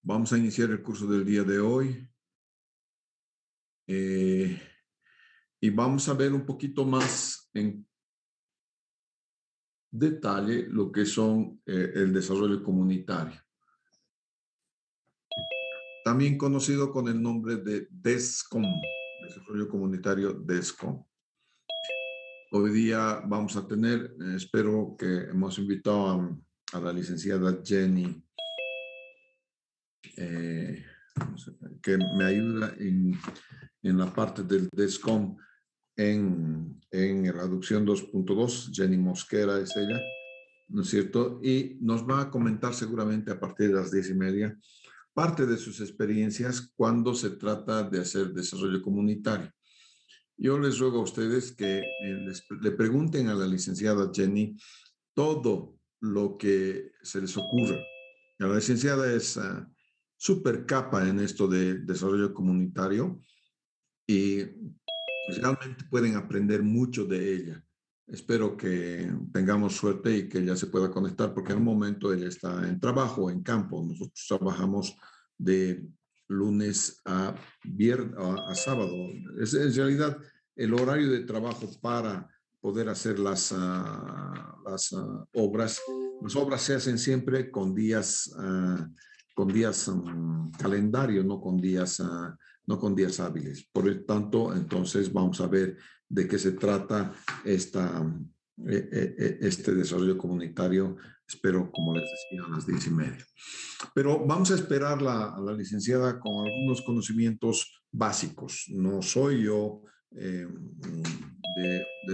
Vamos a iniciar el curso del día de hoy eh, y vamos a ver un poquito más en detalle lo que son el desarrollo comunitario, también conocido con el nombre de DESCOM, desarrollo comunitario DESCOM. Hoy día vamos a tener, espero que hemos invitado a la licenciada Jenny, que me ayuda en la parte del DESCOM en Reducción 2.2. Jenny Mosquera es ella, ¿no es cierto? Y nos va a comentar seguramente a partir de las 10:30 parte de sus experiencias cuando se trata de hacer desarrollo comunitario. Yo les ruego a ustedes que le pregunten a la licenciada Jenny todo lo que se les ocurra. La licenciada es súper capa en esto de desarrollo comunitario y realmente pueden aprender mucho de ella. Espero que tengamos suerte y que ella se pueda conectar, porque en un momento ella está en trabajo, en campo. Nosotros trabajamos de lunes a viernes, a sábado. Es en realidad el horario de trabajo para poder hacer obras. Las obras se hacen siempre con días calendario, no con días hábiles. Por lo tanto, entonces vamos a ver de qué se trata este desarrollo comunitario. Espero, como les decía, a las 10:30. Pero vamos a esperar a la licenciada con algunos conocimientos básicos. No soy yo del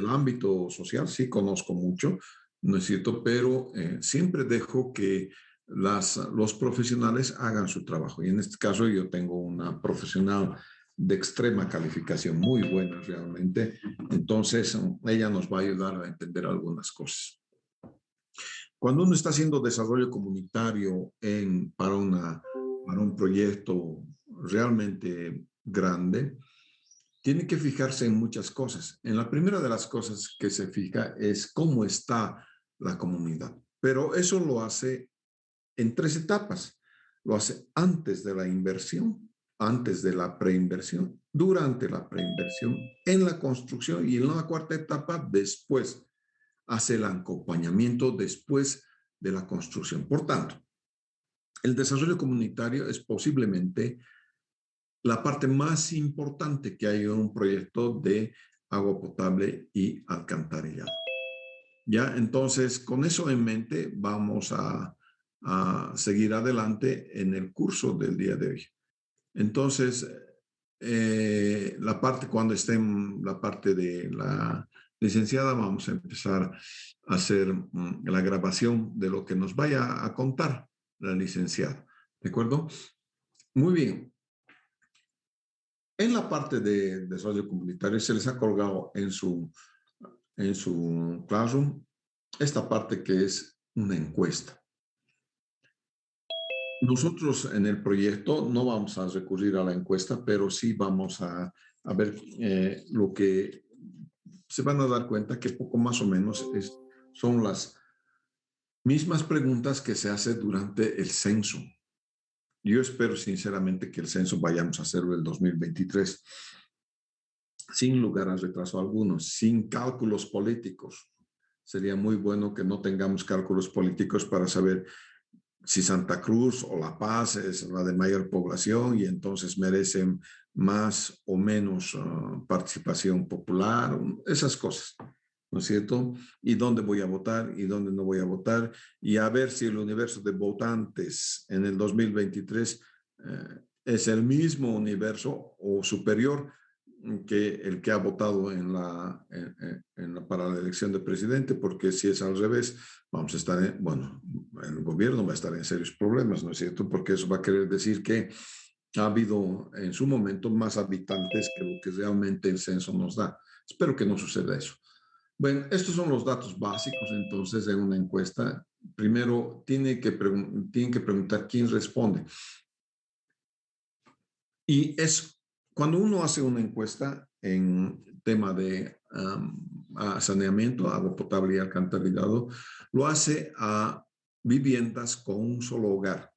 ámbito social, sí conozco mucho, ¿no es cierto? Pero siempre dejo que los profesionales hagan su trabajo. Y en este caso yo tengo una profesional de extrema calificación, muy buena realmente. Entonces, ella nos va a ayudar a entender algunas cosas. Cuando uno está haciendo desarrollo comunitario para un proyecto realmente grande, tiene que fijarse en muchas cosas. En la primera de las cosas que se fija es cómo está la comunidad. Pero eso lo hace en 3 etapas. Lo hace antes de la inversión, antes de la preinversión, durante la preinversión, en la construcción y en la cuarta etapa después. Hace el acompañamiento después de la construcción. Por tanto, el desarrollo comunitario es posiblemente la parte más importante que hay en un proyecto de agua potable y alcantarillado. Ya, entonces, con eso en mente, vamos a seguir adelante en el curso del día de hoy. Entonces, cuando esté en la parte de la licenciada, vamos a empezar a hacer la grabación de lo que nos vaya a contar la licenciada. ¿De acuerdo? Muy bien. En la parte de desarrollo comunitario se les ha colgado en su Classroom esta parte que es una encuesta. Nosotros en el proyecto no vamos a recurrir a la encuesta, pero sí vamos a ver lo que se van a dar cuenta que poco más o menos son las mismas preguntas que se hace durante el censo. Yo espero sinceramente que el censo vayamos a hacerlo el 2023, sin lugar a retraso alguno, sin cálculos políticos. Sería muy bueno que no tengamos cálculos políticos para saber si Santa Cruz o La Paz es la de mayor población y entonces merecen más o menos participación popular, esas cosas, ¿no es cierto? Y dónde voy a votar y dónde no voy a votar, y a ver si el universo de votantes en el 2023 es el mismo universo o superior que el que ha votado para la elección de presidente, porque si es al revés, vamos a estar, el gobierno va a estar en serios problemas, ¿no es cierto? Porque eso va a querer decir que ha habido en su momento más habitantes que lo que realmente el censo nos da. Espero que no suceda eso. Bueno, estos son los datos básicos, entonces, en una encuesta. Primero, tienen que preguntar quién responde. Y cuando uno hace una encuesta en tema de saneamiento, agua potable y alcantarillado, lo hace a viviendas con un solo hogar.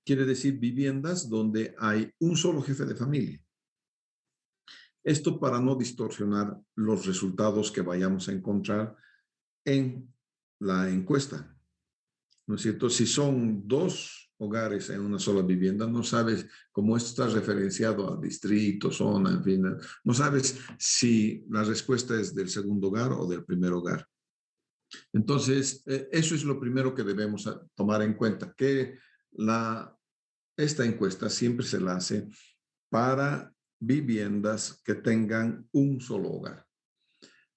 quiere decir viviendas donde hay un solo jefe de familia. Esto para no distorsionar los resultados que vayamos a encontrar en la encuesta. ¿No es cierto? Si son dos hogares en una sola vivienda, no sabes cómo esto está referenciado a distrito, zona, en fin, no sabes si la respuesta es del segundo hogar o del primer hogar. Entonces, eso es lo primero que debemos tomar en cuenta, que esta encuesta siempre se la hace para viviendas que tengan un solo hogar.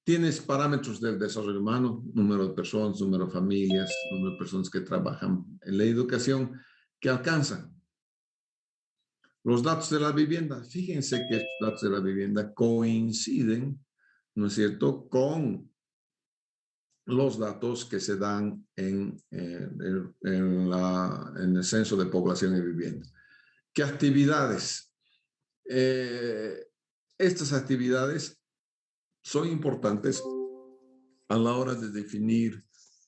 Tienes parámetros del desarrollo humano, número de personas, número de familias, número de personas que trabajan en la educación, que alcanzan. Los datos de la vivienda, fíjense que estos datos de la vivienda coinciden, ¿no es cierto?, con los datos que se dan en el censo de población y vivienda. ¿Qué actividades? Estas actividades son importantes a la hora de definir,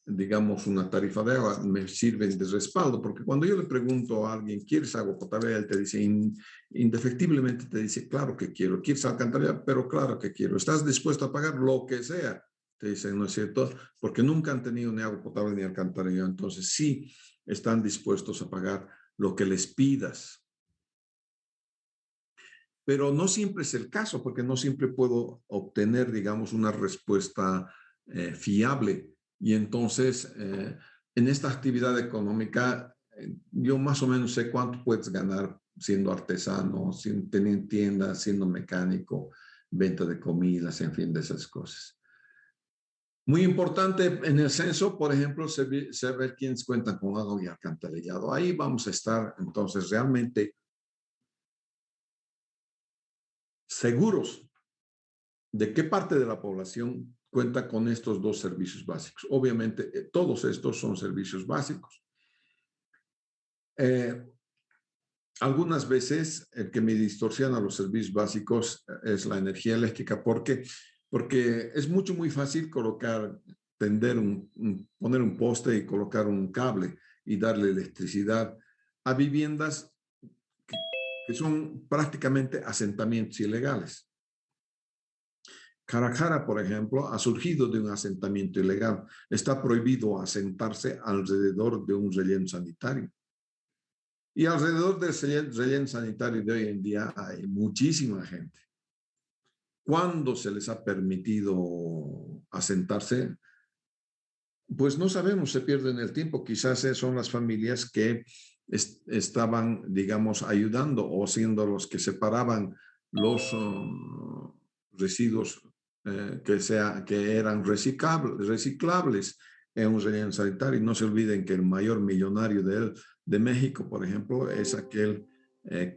digamos, una tarifa de agua. Me sirven de respaldo, porque cuando yo le pregunto a alguien, ¿quieres agua potable? Él te dice, indefectiblemente te dice, claro que quiero. ¿Quieres alcantarillado? Pero claro que quiero. ¿Estás dispuesto a pagar lo que sea? Te dicen, ¿no es cierto? Porque nunca han tenido ni agua potable ni alcantarillado. Entonces sí están dispuestos a pagar lo que les pidas. Pero no siempre es el caso, porque no siempre puedo obtener, digamos, una respuesta fiable. Y entonces, en esta actividad económica, yo más o menos sé cuánto puedes ganar siendo artesano, teniendo tiendas, siendo mecánico, venta de comidas, en fin, de esas cosas. Muy importante en el censo, por ejemplo, saber quiénes cuentan con agua y alcantarillado. Ahí vamos a estar, entonces, realmente seguros de qué parte de la población cuenta con estos dos servicios básicos. Obviamente, todos estos son servicios básicos. Algunas veces el que me distorsiona los servicios básicos es la energía eléctrica, porque es muy fácil colocar, poner un poste y colocar un cable y darle electricidad a viviendas que son prácticamente asentamientos ilegales. Carajara, por ejemplo, ha surgido de un asentamiento ilegal. Está prohibido asentarse alrededor de un relleno sanitario. Y alrededor del relleno sanitario de hoy en día hay muchísima gente. ¿Cuándo se les ha permitido asentarse? Pues no sabemos, se pierden el tiempo. Quizás son las familias que estaban, digamos, ayudando o siendo los que separaban los residuos que eran reciclables en un relleno sanitario. Y no se olviden que el mayor millonario de México, por ejemplo, es aquel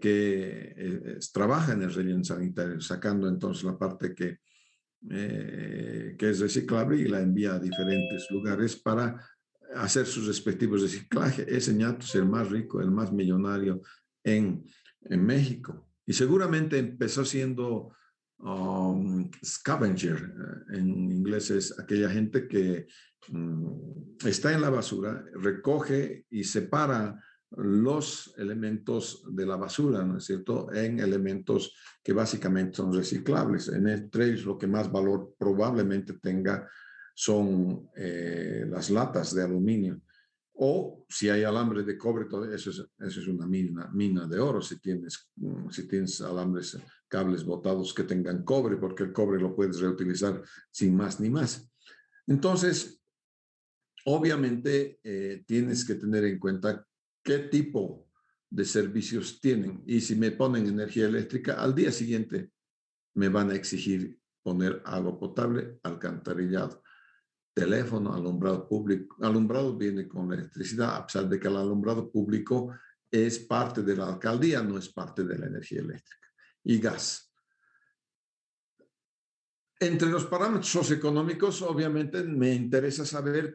que trabaja en el relleno sanitario, sacando entonces la parte que es reciclable y la envía a diferentes lugares para hacer sus respectivos reciclajes. Ese ñato es el más rico, el más millonario en México. Y seguramente empezó siendo scavenger, en inglés es aquella gente que está en la basura, recoge y separa los elementos de la basura, ¿no es cierto?, en elementos que básicamente son reciclables. Entre ellos, lo que más valor probablemente tenga son las latas de aluminio. O si hay alambre de cobre, todo eso es una mina de oro si tienes alambres, cables botados que tengan cobre, porque el cobre lo puedes reutilizar sin más ni más. Entonces, obviamente, tienes que tener en cuenta qué tipo de servicios tienen. Y si me ponen energía eléctrica, al día siguiente me van a exigir poner agua potable, alcantarillado, teléfono, alumbrado público. Alumbrado viene con electricidad, a pesar de que el alumbrado público es parte de la alcaldía, no es parte de la energía eléctrica. Y gas. Entre los parámetros socioeconómicos, obviamente, me interesa saber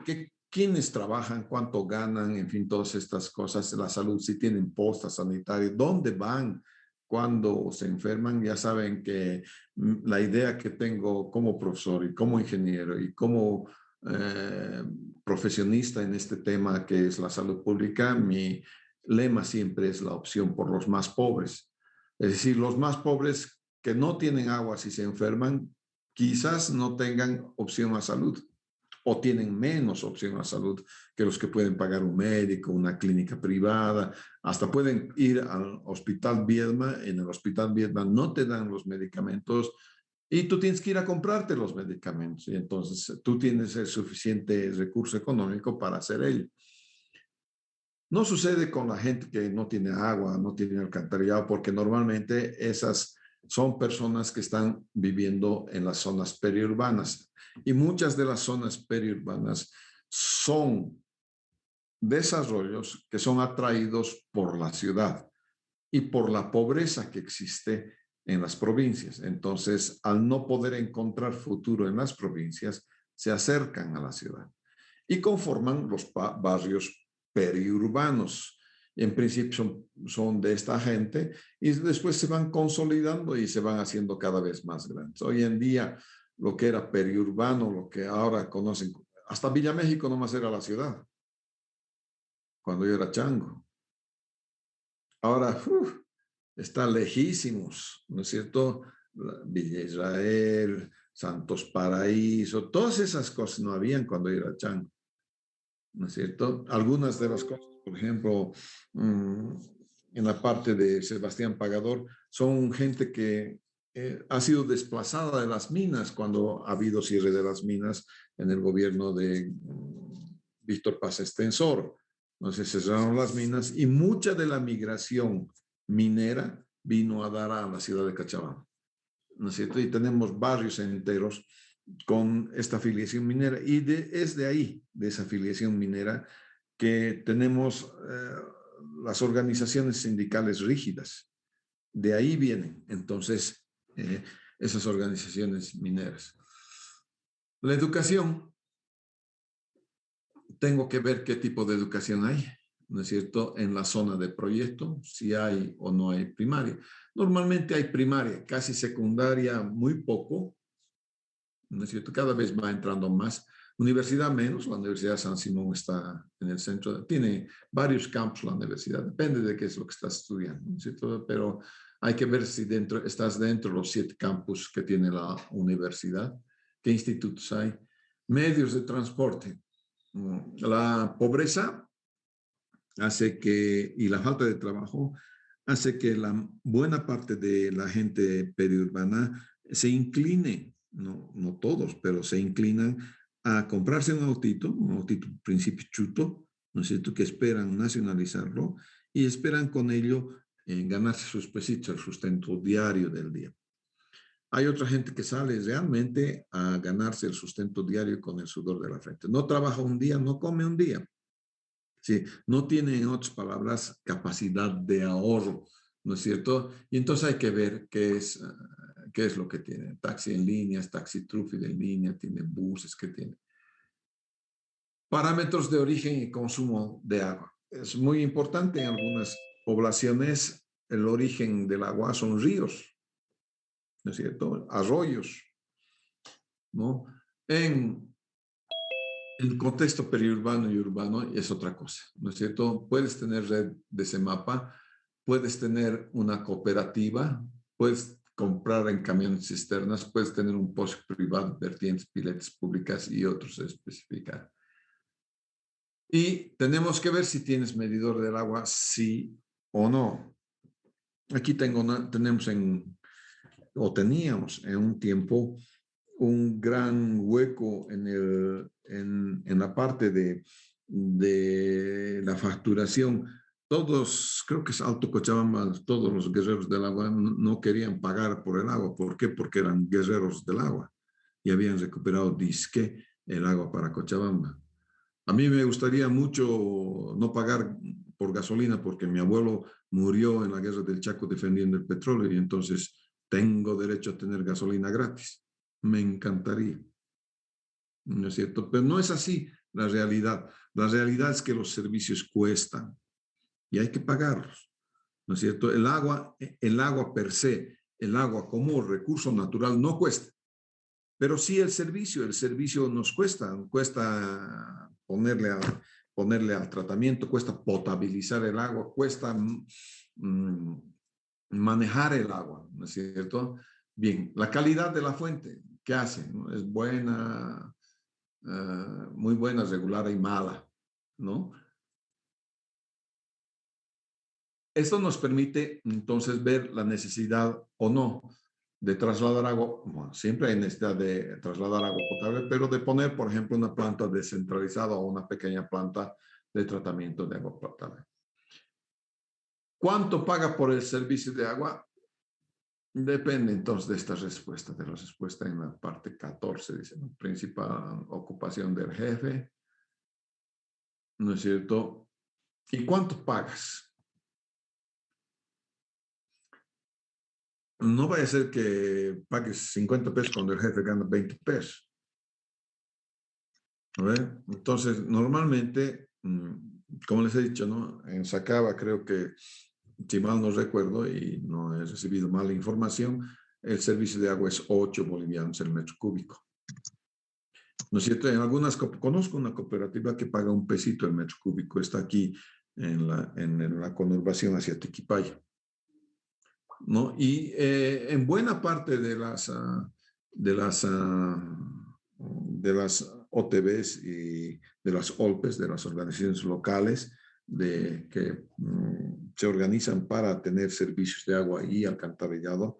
quiénes trabajan, cuánto ganan, en fin, todas estas cosas, la salud, si tienen postas sanitarias, dónde van cuando se enferman. Ya saben que la idea que tengo como profesor y como ingeniero y como profesionista en este tema que es la salud pública, mi lema siempre es la opción por los más pobres. Es decir, los más pobres que no tienen agua si se enferman, quizás no tengan opción a salud o tienen menos opción a salud que los que pueden pagar un médico, una clínica privada, hasta pueden ir al Hospital Viedma. En el Hospital Viedma no te dan los medicamentos y tú tienes que ir a comprarte los medicamentos. Y entonces tú tienes el suficiente recurso económico para hacer ello. No sucede con la gente que no tiene agua, no tiene alcantarillado, porque normalmente esas son personas que están viviendo en las zonas periurbanas. Y muchas de las zonas periurbanas son desarrollos que son atraídos por la ciudad y por la pobreza que existe en las provincias. Entonces, al no poder encontrar futuro en las provincias, se acercan a la ciudad y conforman los barrios periurbanos. En principio son de esta gente y después se van consolidando y se van haciendo cada vez más grandes. Hoy en día, lo que era periurbano, lo que ahora conocen, hasta Villa México nomás era la ciudad, cuando yo era chango. Ahora, está lejísimos, ¿no es cierto? Villa Israel, Santos Paraíso, todas esas cosas no habían cuando yo era chango, ¿no es cierto? Algunas de las cosas, por ejemplo, en la parte de Sebastián Pagador, son gente que ha sido desplazada de las minas cuando ha habido cierre de las minas en el gobierno de Víctor Paz Extensor. Entonces se cerraron las minas y mucha de la migración minera vino a dar a la ciudad de Cochabamba, ¿no es cierto? Y tenemos barrios enteros con esta afiliación minera y es de ahí, de esa afiliación minera, que tenemos las organizaciones sindicales rígidas. De ahí vienen entonces esas organizaciones mineras. La educación, tengo que ver qué tipo de educación hay, ¿no es cierto? En la zona de proyecto, si hay o no hay primaria. Normalmente hay primaria, casi secundaria, muy poco, ¿no es cierto? Cada vez va entrando más. Universidad menos, la Universidad de San Simón está en el centro, tiene varios campus la universidad, depende de qué es lo que estás estudiando, ¿no es cierto? Pero hay que ver si estás dentro de los 7 campus que tiene la universidad, qué institutos hay. Medios de transporte. La pobreza hace que, y la falta de trabajo, hace que la buena parte de la gente periurbana se incline, no todos, pero se inclinan a comprarse un autito principio chuto, ¿no es cierto?, que esperan nacionalizarlo y esperan con ello ganarse sus pesitos, el sustento diario del día. Hay otra gente que sale realmente a ganarse el sustento diario con el sudor de la frente. No trabaja un día, no come un día. Sí, no tiene, en otras palabras, capacidad de ahorro, ¿no es cierto? Y entonces hay que ver qué es lo que tiene. Taxi en línea, taxi truffic en línea, tiene buses que tiene. Parámetros de origen y consumo de agua. Es muy importante en algunas poblaciones. El origen del agua son ríos, ¿no es cierto? Arroyos, ¿no? En el contexto periurbano y urbano es otra cosa, ¿no es cierto? Puedes tener red de Semapa, puedes tener una cooperativa, puedes comprar en camiones cisternas, puedes tener un pozo privado, vertientes, piletas públicas y otros a especificar. Y tenemos que ver si tienes medidor del agua, sí o no. Aquí tenemos o teníamos en un tiempo un gran hueco en la parte de la facturación. Todos, creo que es Alto Cochabamba, todos los guerreros del agua no querían pagar por el agua. ¿Por qué? Porque eran guerreros del agua y habían recuperado disque el agua para Cochabamba. A mí me gustaría mucho no pagar por gasolina porque mi abuelo murió en la guerra del Chaco defendiendo el petróleo y entonces tengo derecho a tener gasolina gratis. Me encantaría, ¿no es cierto? Pero no es así la realidad. La realidad es que los servicios cuestan y hay que pagarlos, ¿no es cierto? El agua per se, el agua como recurso natural no cuesta, pero sí el servicio nos cuesta ponerle ponerle al tratamiento, cuesta potabilizar el agua, cuesta manejar el agua, ¿no es cierto? Bien, la calidad de la fuente, ¿qué hace? ¿No? Es buena, muy buena, regular y mala, ¿no? Esto nos permite entonces ver la necesidad o no de trasladar agua. Bueno, siempre hay necesidad de trasladar agua potable, pero de poner, por ejemplo, una planta descentralizada o una pequeña planta de tratamiento de agua potable. ¿Cuánto paga por el servicio de agua? Depende entonces de esta respuesta, de la respuesta en la parte 14, dice, ¿no? Principal ocupación del jefe, ¿no es cierto? ¿Y cuánto pagas? No vaya a ser que pagues 50 pesos cuando el jefe gana 20 pesos. ¿No ve? Entonces, normalmente, como les he dicho, ¿no? En Sacaba creo que, si mal no recuerdo y no he recibido mala información, el servicio de agua es 8 bolivianos el metro cúbico. ¿No es cierto? En algunas, conozco una cooperativa que paga un pesito el metro cúbico, está aquí en la conurbación hacia Tequipaya, ¿no? Y en buena parte de las, de las OTBs y de las OLPES, de las organizaciones locales que se organizan para tener servicios de agua y alcantarillado,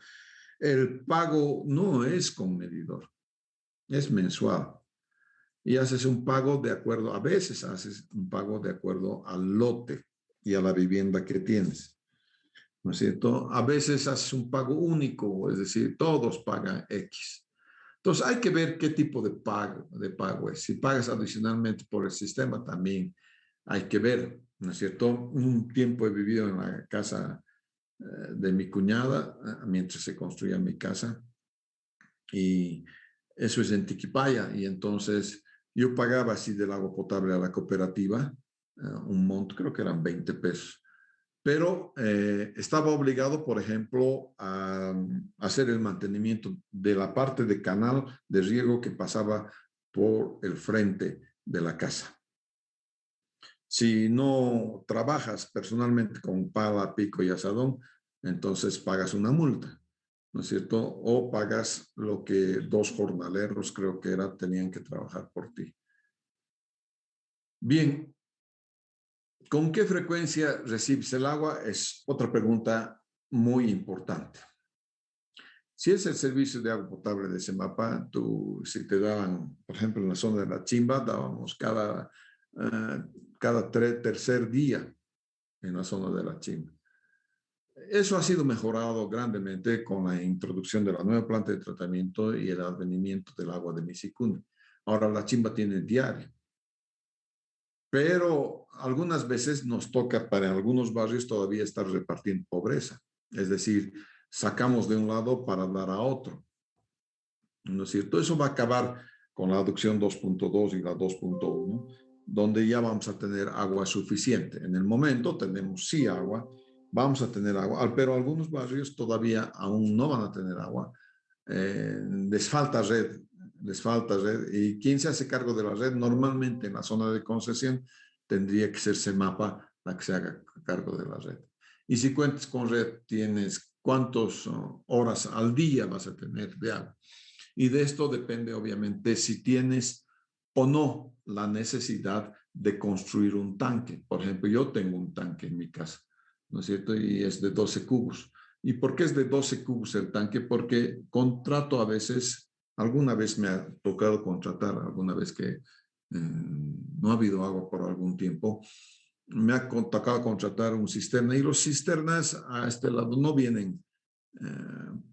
el pago no es con medidor, es mensual. Y haces un pago de acuerdo, a veces haces un pago de acuerdo al lote y a la vivienda que tienes, ¿no es cierto? A veces haces un pago único, es decir, todos pagan X. Entonces hay que ver qué tipo de pago es. Si pagas adicionalmente por el sistema, también hay que ver, ¿no es cierto? Un tiempo he vivido en la casa de mi cuñada mientras se construía mi casa y eso es en Tiquipaya y entonces yo pagaba así del agua potable a la cooperativa un monto, creo que eran 20 pesos, pero estaba obligado, por ejemplo, a hacer el mantenimiento de la parte de canal de riego que pasaba por el frente de la casa. Si no trabajas personalmente con pala, pico y asadón, entonces pagas una multa, ¿no es cierto? O pagas lo que 2 jornaleros, creo que era, tenían que trabajar por ti. Bien, ¿con qué frecuencia recibes el agua? Es otra pregunta muy importante. Si es el servicio de agua potable de Semapa, si te daban, por ejemplo, en la zona de la Chimba, dábamos cada tercer día en la zona de la Chimba. Eso ha sido mejorado grandemente con la introducción de la nueva planta de tratamiento y el advenimiento del agua de Misicuni. Ahora la Chimba tiene diario, pero algunas veces nos toca para algunos barrios todavía estar repartiendo pobreza. Es decir, sacamos de un lado para dar a otro. ¿No es cierto? Eso va a acabar con la adopción 2.2 y la 2.1, donde ya vamos a tener agua suficiente. En el momento tenemos sí agua, vamos a tener agua, pero algunos barrios todavía aún no van a tener agua. Les falta red, les falta red. ¿Y quién se hace cargo de la red? Normalmente en la zona de concesión tendría que ser Semapa la que se haga cargo de la red. Y si cuentas con red, tienes cuántas horas al día vas a tener de agua. Y de esto depende, obviamente, si tienes o no la necesidad de construir un tanque. Por ejemplo, yo tengo un tanque en mi casa, ¿no es cierto? Y es de 12 cubos. ¿Y por qué es de 12 cubos el tanque? Porque contrato a veces, alguna vez me ha tocado contratar, alguna vez que no ha habido agua por algún tiempo, me ha tocado contratar un cisterna y los cisternas a este lado no vienen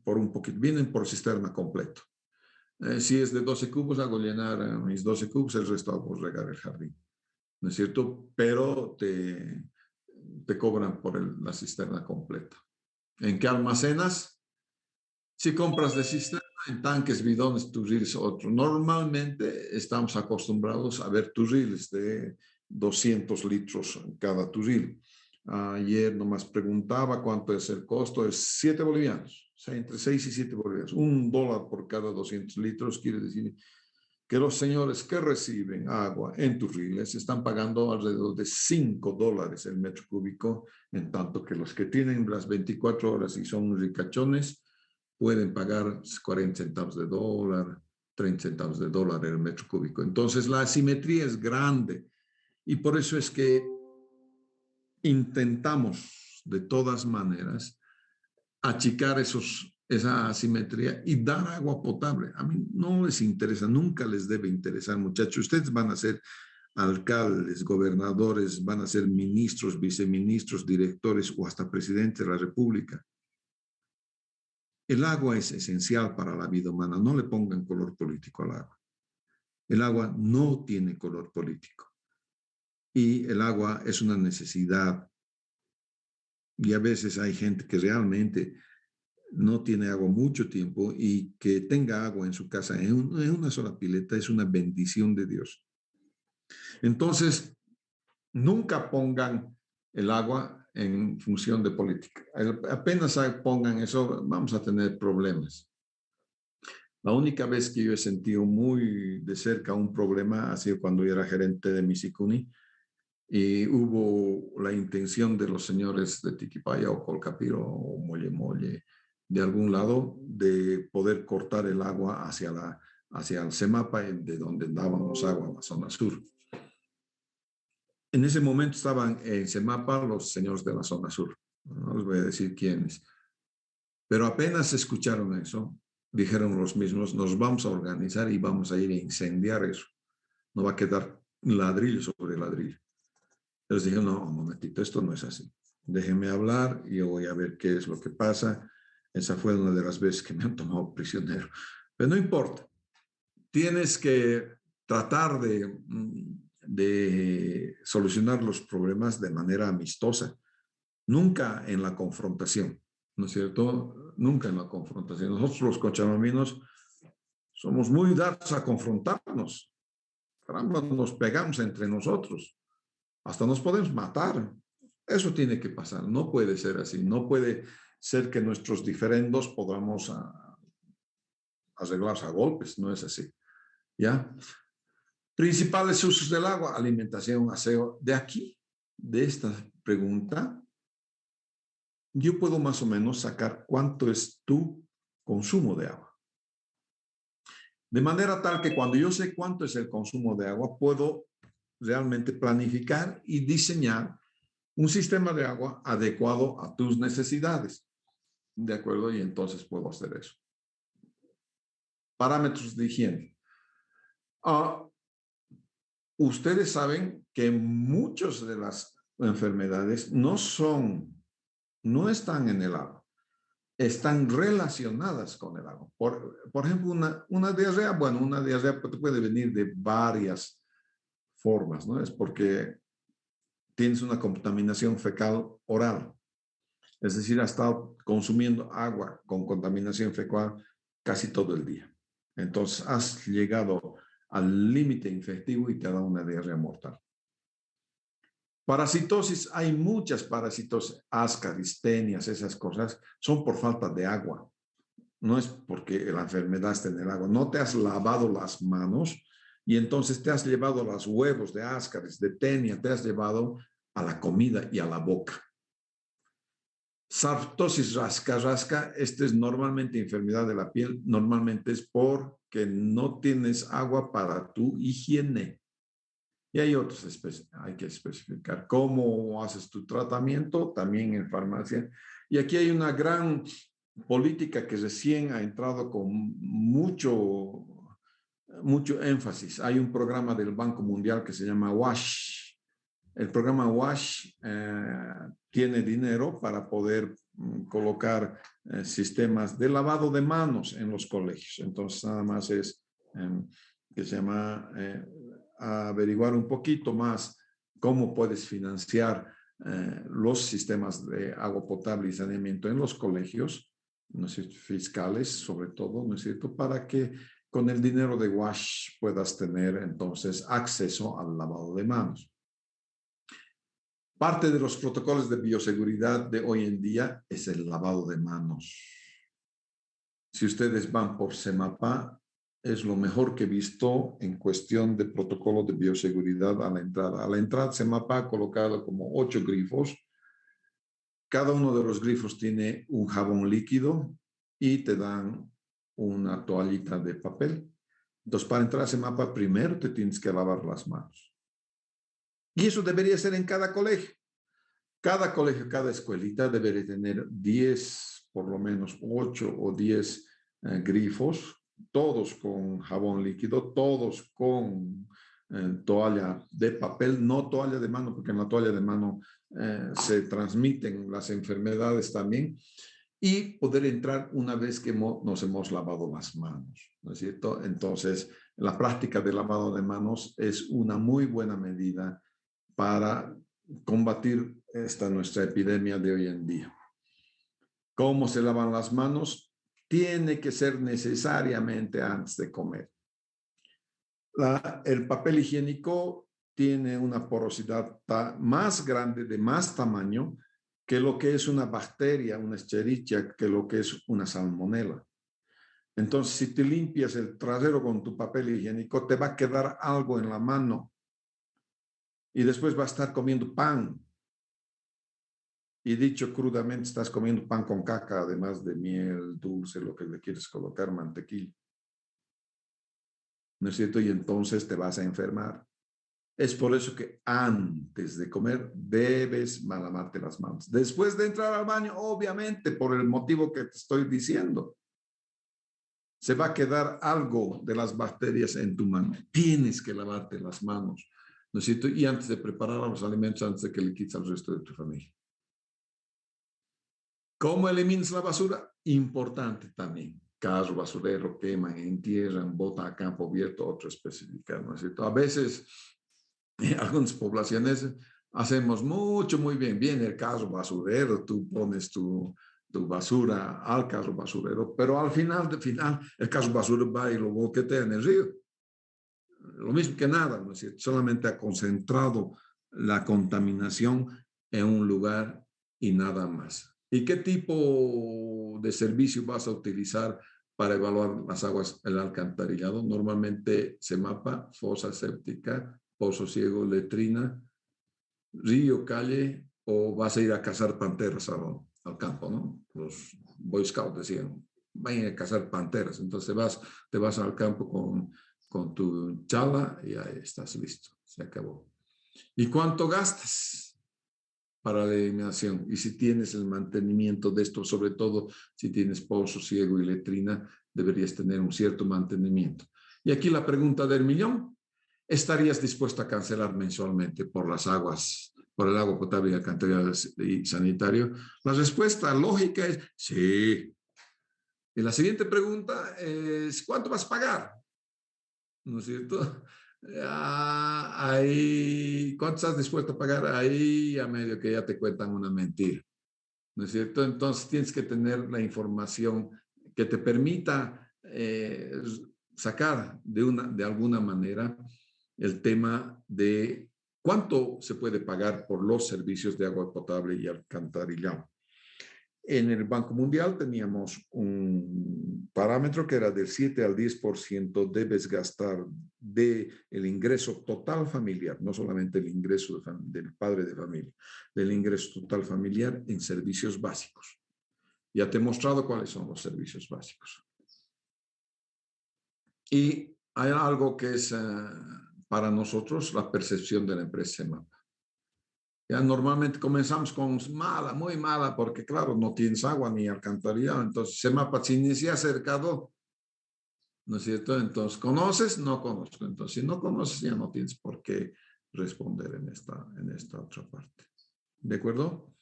por un poquito, vienen por cisterna completo. Si es de 12 cubos, hago llenar mis 12 cubos, el resto hago regar el jardín, ¿no es cierto? Pero te cobran por la cisterna completa. ¿En qué almacenas? Si compras de cisterna, en tanques, bidones, turriles, otro. Normalmente estamos acostumbrados a ver turriles de 200 litros cada turril. Ayer nomás preguntaba cuánto es el costo, es 7 bolivianos, o sea, entre 6 y 7 bolivianos. $1 por cada 200 litros quiere decir que los señores que reciben agua en Turriles están pagando alrededor de $5 el metro cúbico, en tanto que los que tienen las 24 horas y son ricachones pueden pagar 40 centavos de dólar, 30 centavos de dólar el metro cúbico. Entonces la asimetría es grande y por eso es que intentamos de todas maneras achicar esa asimetría y dar agua potable. A mí no les interesa, nunca les debe interesar, muchachos. Ustedes van a ser alcaldes, gobernadores, van a ser ministros, viceministros, directores o hasta presidente de la República. El agua es esencial para la vida humana. No le pongan color político al agua. El agua no tiene color político. Y el agua es una necesidad. Y a veces hay gente que realmente no tiene agua mucho tiempo y que tenga agua en su casa en una sola pileta es una bendición de Dios. Entonces, nunca pongan el agua en función de política. Apenas pongan eso, vamos a tener problemas. La única vez que yo he sentido muy de cerca un problema ha sido cuando yo era gerente de Misicuni y hubo la intención de los señores de Tiquipaya o Colcapiro o Molle Molle de algún lado de poder cortar el agua hacia el CEMAPA, de donde dábamos agua a la zona sur. En ese momento estaban en CEMAPA los señores de la zona sur. No les voy a decir quiénes. Pero apenas escucharon eso, dijeron los mismos, nos vamos a organizar y vamos a ir a incendiar eso. No va a quedar ladrillo sobre ladrillo. Les dije, no, un momentito, esto no es así. Déjenme hablar y yo voy a ver qué es lo que pasa. Esa fue una de las veces que me han tomado prisionero. Pero no importa. Tienes que tratar de solucionar los problemas de manera amistosa, nunca en la confrontación, ¿no es cierto? Nunca en la confrontación. Nosotros los cochabambinos somos muy dados a confrontarnos. Caramba, nos pegamos entre nosotros. Hasta nos podemos matar. Eso tiene que pasar. No puede ser así. No puede ser que nuestros diferendos podamos arreglarse a golpes. No es así. ¿Ya? Principales usos del agua, alimentación, aseo. De aquí, de esta pregunta, yo puedo más o menos sacar cuánto es tu consumo de agua. De manera tal que cuando yo sé cuánto es el consumo de agua, puedo realmente planificar y diseñar un sistema de agua adecuado a tus necesidades. ¿De acuerdo? Y entonces puedo hacer eso. Parámetros de higiene. Ustedes saben que muchas de las enfermedades no están en el agua, están relacionadas con el agua. Por ejemplo, una diarrea, bueno, una diarrea puede venir de varias formas, ¿no? Es porque tienes una contaminación fecal oral. Es decir, has estado consumiendo agua con contaminación fecal casi todo el día. Entonces, has llegado al límite infectivo y te ha dado una diarrea mortal. Parasitosis, hay muchas parasitosis, ascaris, tenias, esas cosas, son por falta de agua. No es porque la enfermedad está en el agua. No te has lavado las manos y entonces te has llevado los huevos de ascaris, de tenia, te has llevado a la comida y a la boca. Sartosis rasca, esta es normalmente enfermedad de la piel, normalmente es porque no tienes agua para tu higiene. Y hay otros, hay que especificar cómo haces tu tratamiento, también en farmacia. Y aquí hay una gran política que recién ha entrado con mucho énfasis. Hay un programa del Banco Mundial que se llama WASH. El programa WASH tiene dinero para poder colocar sistemas de lavado de manos en los colegios. Entonces, nada más es que se llama averiguar un poquito más cómo puedes financiar los sistemas de agua potable y saneamiento en los colegios, ¿no es cierto? Fiscales sobre todo, ¿no es cierto? Para que con el dinero de WASH puedas tener entonces acceso al lavado de manos. Parte de los protocolos de bioseguridad de hoy en día es el lavado de manos. Si ustedes van por CEMAPA, es lo mejor que he visto en cuestión de protocolo de bioseguridad a la entrada. A la entrada CEMAPA ha colocado como 8 grifos. Cada uno de los grifos tiene un jabón líquido y te dan una toallita de papel. Entonces, para entrar a CEMAPA, primero te tienes que lavar las manos. Y eso debería ser en cada colegio. Cada colegio, cada escuelita debería tener 10, por lo menos 8 o 10 grifos, todos con jabón líquido, todos con toalla de papel, no toalla de mano, porque en la toalla de mano se transmiten las enfermedades también, y poder entrar una vez que nos hemos lavado las manos, ¿no es cierto? Entonces, la práctica de lavado de manos es una muy buena medida para combatir esta nuestra epidemia de hoy en día. ¿Cómo se lavan las manos? Tiene que ser necesariamente antes de comer. El papel higiénico tiene una porosidad más grande, de más tamaño, que lo que es una bacteria, una Escherichia, que lo que es una salmonela. Entonces, si te limpias el trasero con tu papel higiénico, te va a quedar algo en la mano y después vas a estar comiendo pan. Y dicho crudamente, estás comiendo pan con caca, además de miel, dulce, lo que le quieres colocar, mantequilla. ¿No es cierto? Y entonces te vas a enfermar. Es por eso que antes de comer debes lavarte las manos. Después de entrar al baño, obviamente, por el motivo que te estoy diciendo, se va a quedar algo de las bacterias en tu mano. Tienes que lavarte las manos, ¿no es cierto? Y antes de preparar los alimentos, antes de que le quites al resto de tu familia. ¿Cómo eliminas la basura? Importante también. Carro basurero, queman, entierran, botan a campo abierto, otro especificado, ¿no es cierto? A veces, en algunas poblaciones hacemos mucho, muy bien. Viene el carro basurero, tú pones tu basura al carro basurero, pero al final, el carro basurero va y lo boquetea en el río. Lo mismo que nada, ¿no es cierto? Solamente ha concentrado la contaminación en un lugar y nada más. ¿Y qué tipo de servicio vas a utilizar para evaluar las aguas, el alcantarillado? Normalmente CEMAPA, fosa séptica, pozo ciego, letrina, río, calle, o vas a ir a cazar panteras al campo, ¿no? Los Boy Scouts decían, vayan a cazar panteras. Entonces te vas al campo con tu chala y ahí estás listo, se acabó. ¿Y cuánto gastas para la eliminación? Y si tienes el mantenimiento de esto, sobre todo si tienes pozo ciego y letrina, deberías tener un cierto mantenimiento. Y aquí la pregunta del millón: ¿estarías dispuesto a cancelar mensualmente por las aguas, por el agua potable y alcantarillado y sanitario? La respuesta lógica es sí. Y la siguiente pregunta es: ¿cuánto vas a pagar? ¿No es cierto? Ahí, ¿cuánto estás dispuesto a pagar? Ahí a medio que ya te cuentan una mentira, ¿no es cierto? Entonces tienes que tener la información que te permita sacar de alguna manera el tema de cuánto se puede pagar por los servicios de agua potable y alcantarillado. En el Banco Mundial teníamos un parámetro que era del 7 al 10% debes gastar del ingreso total familiar, no solamente el ingreso del padre de familia, del ingreso total familiar en servicios básicos. Ya te he mostrado cuáles son los servicios básicos. Y hay algo que es para nosotros la percepción de la empresa CEMAPA. Ya normalmente comenzamos con mala, muy mala, porque claro, no tienes agua ni alcantarillado. Entonces, CEMAPA, si ni se ha acercado, ¿no es cierto? Entonces, ¿conoces? No conozco. Entonces, si no conoces, ya no tienes por qué responder en esta otra parte. ¿De acuerdo?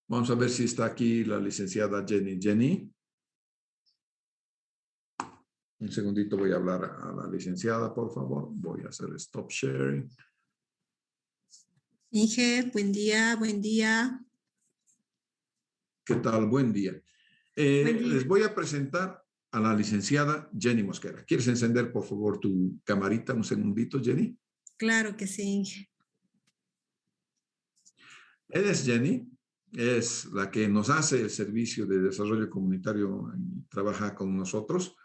Vamos a ver si está aquí la licenciada Jenny. Jenny. Un segundito, voy a hablar a la licenciada, por favor. Voy a hacer stop sharing. Inge, buen día, buen día. ¿Qué tal? Buen día. Buen día. Les voy a presentar a la licenciada Jenny Mosquera. ¿Quieres encender, por favor, tu camarita un segundito, Jenny? Claro que sí, Inge. Ella es Jenny, es la que nos hace el servicio de desarrollo comunitario y trabaja con nosotros.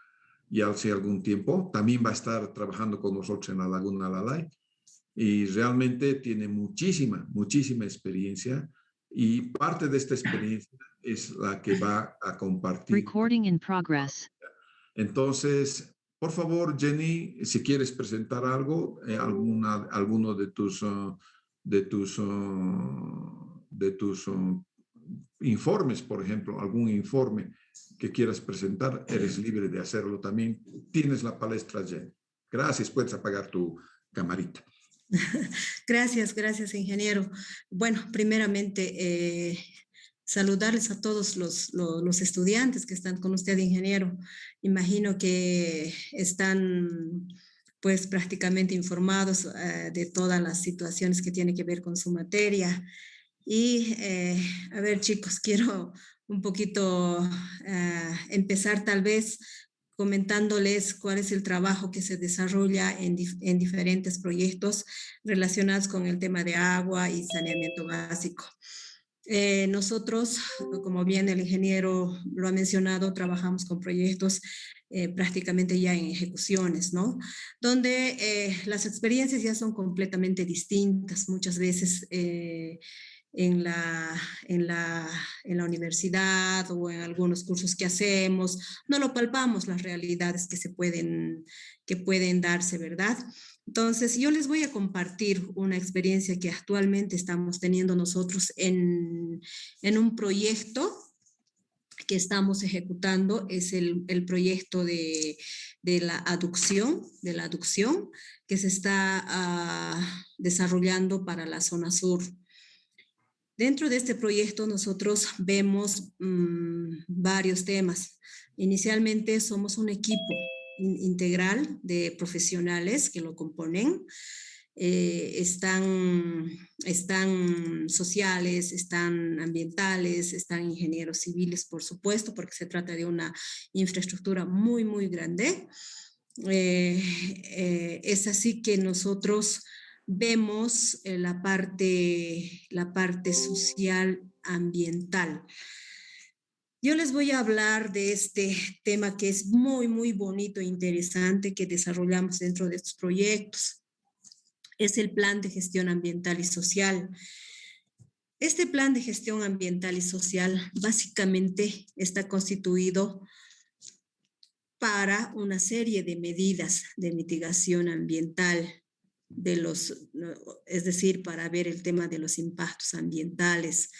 ya hace algún tiempo. También va a estar trabajando con nosotros en la Laguna Lalay y realmente tiene muchísima, muchísima experiencia y parte de esta experiencia es la que va a compartir. Recording in progress. Entonces, por favor, Jenny, si quieres presentar algo, alguno de tus informes, por ejemplo, algún informe que quieras presentar, eres libre de hacerlo también. Tienes la palestra, Jenny. Gracias, puedes apagar tu camarita. Gracias, ingeniero. Bueno, primeramente, saludarles a todos los estudiantes que están con usted, ingeniero. Imagino que están pues prácticamente informados de todas las situaciones que tienen que ver con su materia. Y a ver, chicos, quiero un poquito empezar tal vez comentándoles cuál es el trabajo que se desarrolla en diferentes proyectos relacionados con el tema de agua y saneamiento básico. Nosotros, como bien el ingeniero lo ha mencionado, trabajamos con proyectos prácticamente ya en ejecuciones, ¿no? Donde las experiencias ya son completamente distintas. Muchas veces en la universidad o en algunos cursos que hacemos, no lo palpamos las realidades que pueden darse, ¿verdad? Entonces, yo les voy a compartir una experiencia que actualmente estamos teniendo nosotros en un proyecto que estamos ejecutando, es el proyecto de la aducción, que se está desarrollando para la zona sur. Dentro de este proyecto nosotros vemos varios temas. Inicialmente somos un equipo integral de profesionales que lo componen. Están sociales, están ambientales, están ingenieros civiles, por supuesto, porque se trata de una infraestructura muy, muy grande. Es así que nosotros vemos la parte social ambiental. Yo les voy a hablar de este tema que es muy, muy bonito e interesante que desarrollamos dentro de estos proyectos. Es el Plan de Gestión Ambiental y Social. Este Plan de Gestión Ambiental y Social básicamente está constituido para una serie de medidas de mitigación ambiental, es decir, para ver el tema de los impactos ambientales,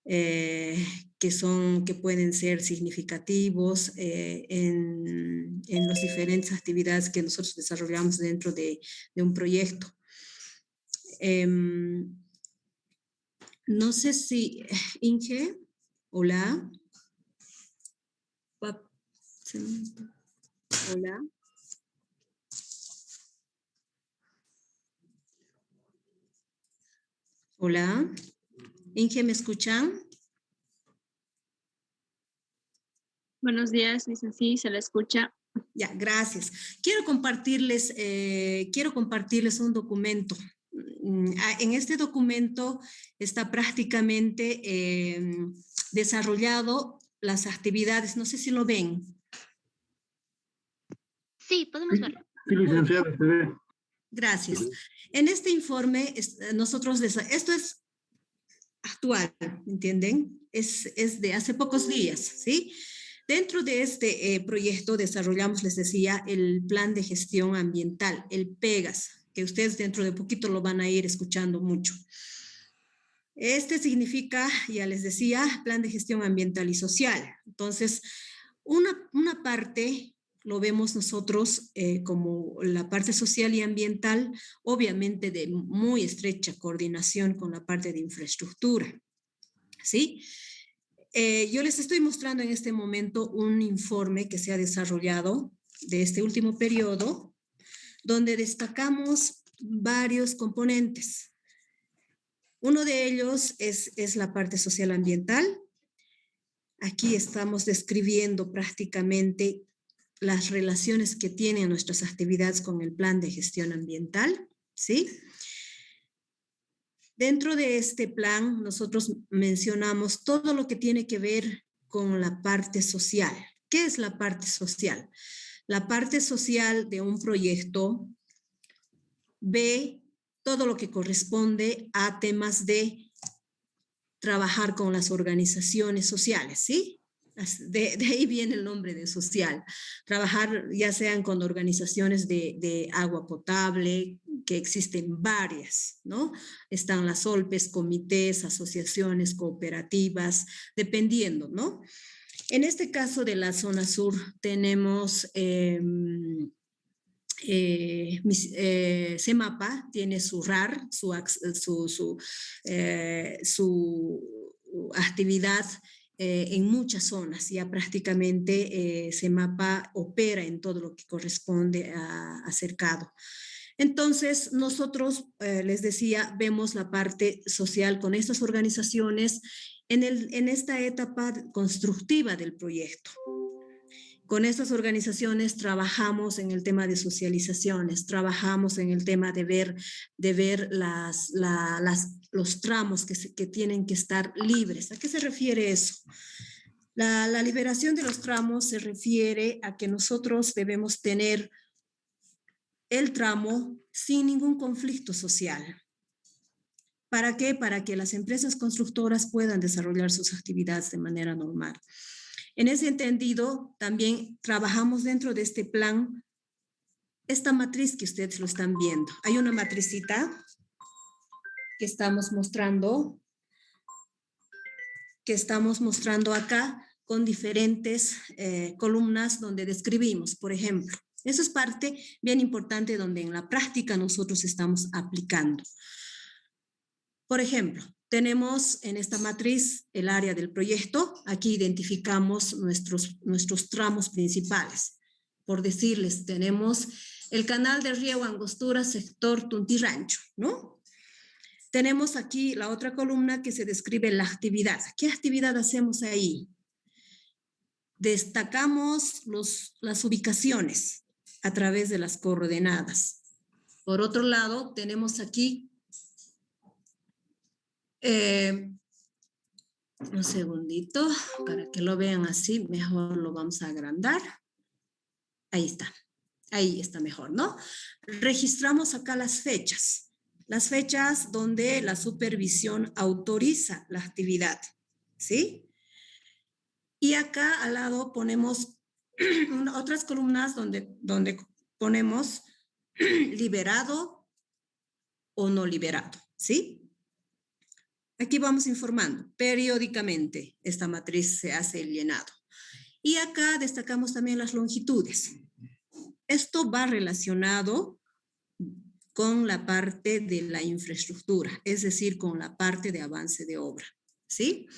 que pueden ser significativos en las diferentes actividades que nosotros desarrollamos dentro de un proyecto. No sé si, Inge, hola. Hola. Hola. Inge, ¿me escuchan? Buenos días, dicen sí, se la escucha. Ya, gracias. Quiero compartirles un documento. En este documento está prácticamente desarrollado las actividades. No sé si lo ven. Sí, podemos verlo. Sí, licenciada, se ve. Gracias. En este informe, esto es actual, ¿entienden? Es de hace pocos días, ¿sí? Dentro de este proyecto desarrollamos, les decía, el Plan de Gestión Ambiental, el PEGAS, que ustedes dentro de poquito lo van a ir escuchando mucho. Este significa, ya les decía, Plan de Gestión Ambiental y Social. Entonces, una parte lo vemos nosotros como la parte social y ambiental, obviamente de muy estrecha coordinación con la parte de infraestructura, ¿sí? Yo les estoy mostrando en este momento un informe que se ha desarrollado de este último periodo, donde destacamos varios componentes. Uno de ellos es la parte social ambiental. Aquí estamos describiendo prácticamente las relaciones que tienen nuestras actividades con el plan de gestión ambiental, ¿sí? Dentro de este plan, nosotros mencionamos todo lo que tiene que ver con la parte social. ¿Qué es la parte social? La parte social de un proyecto ve todo lo que corresponde a temas de trabajar con las organizaciones sociales, ¿sí? De ahí viene el nombre de social. Trabajar ya sean con organizaciones de agua potable, que existen varias, ¿no? Están las OLPES, comités, asociaciones, cooperativas, dependiendo, ¿no? En este caso de la zona sur tenemos CEMAPA, tiene su RAR, su actividad en muchas zonas. Ya prácticamente CEMAPA opera en todo lo que corresponde a cercado. Entonces, nosotros, les decía, vemos la parte social con estas organizaciones en esta etapa constructiva del proyecto. Con estas organizaciones trabajamos en el tema de socializaciones, trabajamos en el tema de ver los tramos que tienen que estar libres. ¿A qué se refiere eso? La liberación de los tramos se refiere a que nosotros debemos tener el tramo sin ningún conflicto social. ¿Para qué? Para que las empresas constructoras puedan desarrollar sus actividades de manera normal. En ese entendido, también trabajamos dentro de este plan esta matriz que ustedes lo están viendo. Hay una matricita que estamos mostrando acá con diferentes columnas donde describimos, por ejemplo. Eso es parte bien importante donde en la práctica nosotros estamos aplicando. Por ejemplo, tenemos en esta matriz el área del proyecto. Aquí identificamos nuestros tramos principales. Por decirles, tenemos el canal de riego Angostura, sector Tuntirrancho, ¿no? Tenemos aquí la otra columna que se describe la actividad. ¿Qué actividad hacemos ahí? Destacamos las ubicaciones a través de las coordenadas. Por otro lado, tenemos aquí un segundito, para que lo vean así, mejor lo vamos a agrandar. Ahí está mejor, ¿no? Registramos acá las fechas donde la supervisión autoriza la actividad, ¿sí? Y acá al lado ponemos otras columnas donde ponemos liberado o no liberado, ¿sí? Aquí vamos informando. Periódicamente esta matriz se hace el llenado. Y acá destacamos también las longitudes. Esto va relacionado con la parte de la infraestructura, es decir, con la parte de avance de obra, ¿sí?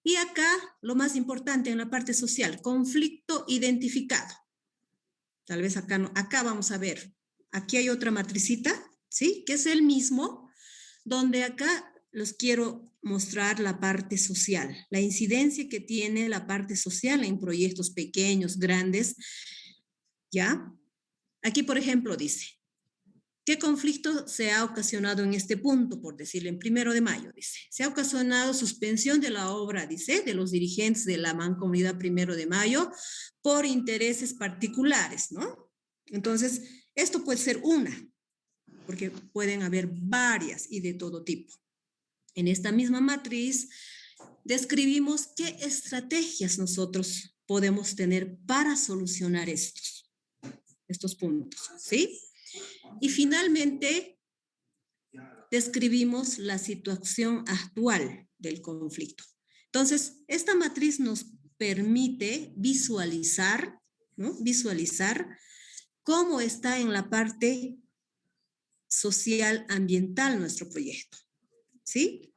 Y acá, lo más importante en la parte social, conflicto identificado. Tal vez acá no, acá vamos a ver. Aquí hay otra matricita, ¿sí? Que es el mismo, donde acá los quiero mostrar la parte social, la incidencia que tiene la parte social en proyectos pequeños, grandes, ¿ya? Aquí, por ejemplo, dice, ¿qué conflicto se ha ocasionado en este punto? Por decirlo, en 1 de mayo, dice, se ha ocasionado suspensión de la obra, dice, de los dirigentes de la Mancomunidad 1 de mayo por intereses particulares, ¿no? Entonces, esto puede ser una, porque pueden haber varias y de todo tipo. En esta misma matriz describimos qué estrategias nosotros podemos tener para solucionar estos puntos, ¿sí? Y finalmente describimos la situación actual del conflicto. Entonces, esta matriz nos permite visualizar, ¿no? Visualizar cómo está en la parte social ambiental nuestro proyecto, ¿sí?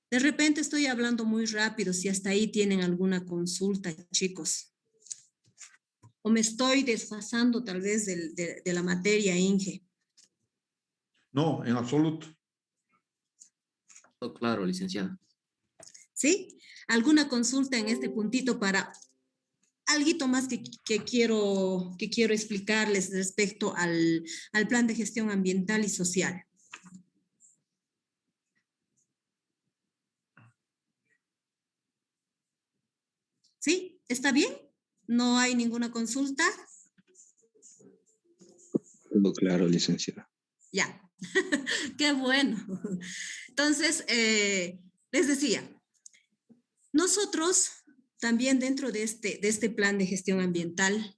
De repente estoy hablando muy rápido, si hasta ahí tienen alguna consulta, chicos. O me estoy desfasando tal vez de la materia, Inge. No, en absoluto. Todo claro, licenciada. ¿Sí? ¿Alguna consulta en este puntito para algo más que quiero explicarles respecto al plan de gestión ambiental y social? ¿Sí? ¿Está bien? ¿No hay ninguna consulta? Todo claro, licenciada. Ya, qué bueno. Entonces, les decía, nosotros también dentro de este plan de gestión ambiental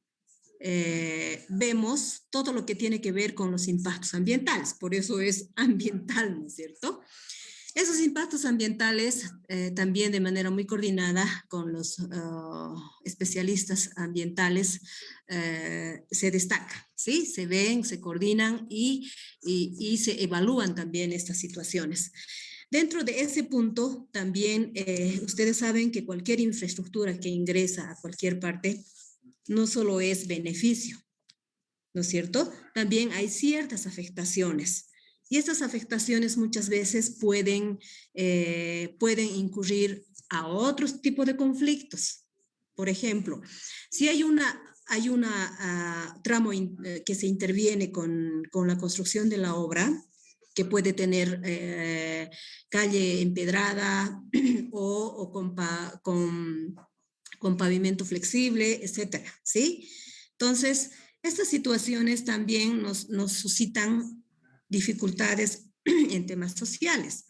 vemos todo lo que tiene que ver con los impactos ambientales, por eso es ambiental, ¿no es cierto? Esos impactos ambientales también de manera muy coordinada con los especialistas ambientales se destacan, ¿sí? Se ven, se coordinan y se evalúan también estas situaciones. Dentro de ese punto también ustedes saben que cualquier infraestructura que ingresa a cualquier parte no solo es beneficio, ¿no es cierto? También hay ciertas afectaciones. Y estas afectaciones muchas veces pueden incurrir a otros tipos de conflictos. Por ejemplo, si hay una tramo que se interviene con la construcción de la obra, que puede tener calle empedrada o con pavimento flexible, etcétera, ¿sí? Entonces, estas situaciones también nos suscitan dificultades en temas sociales.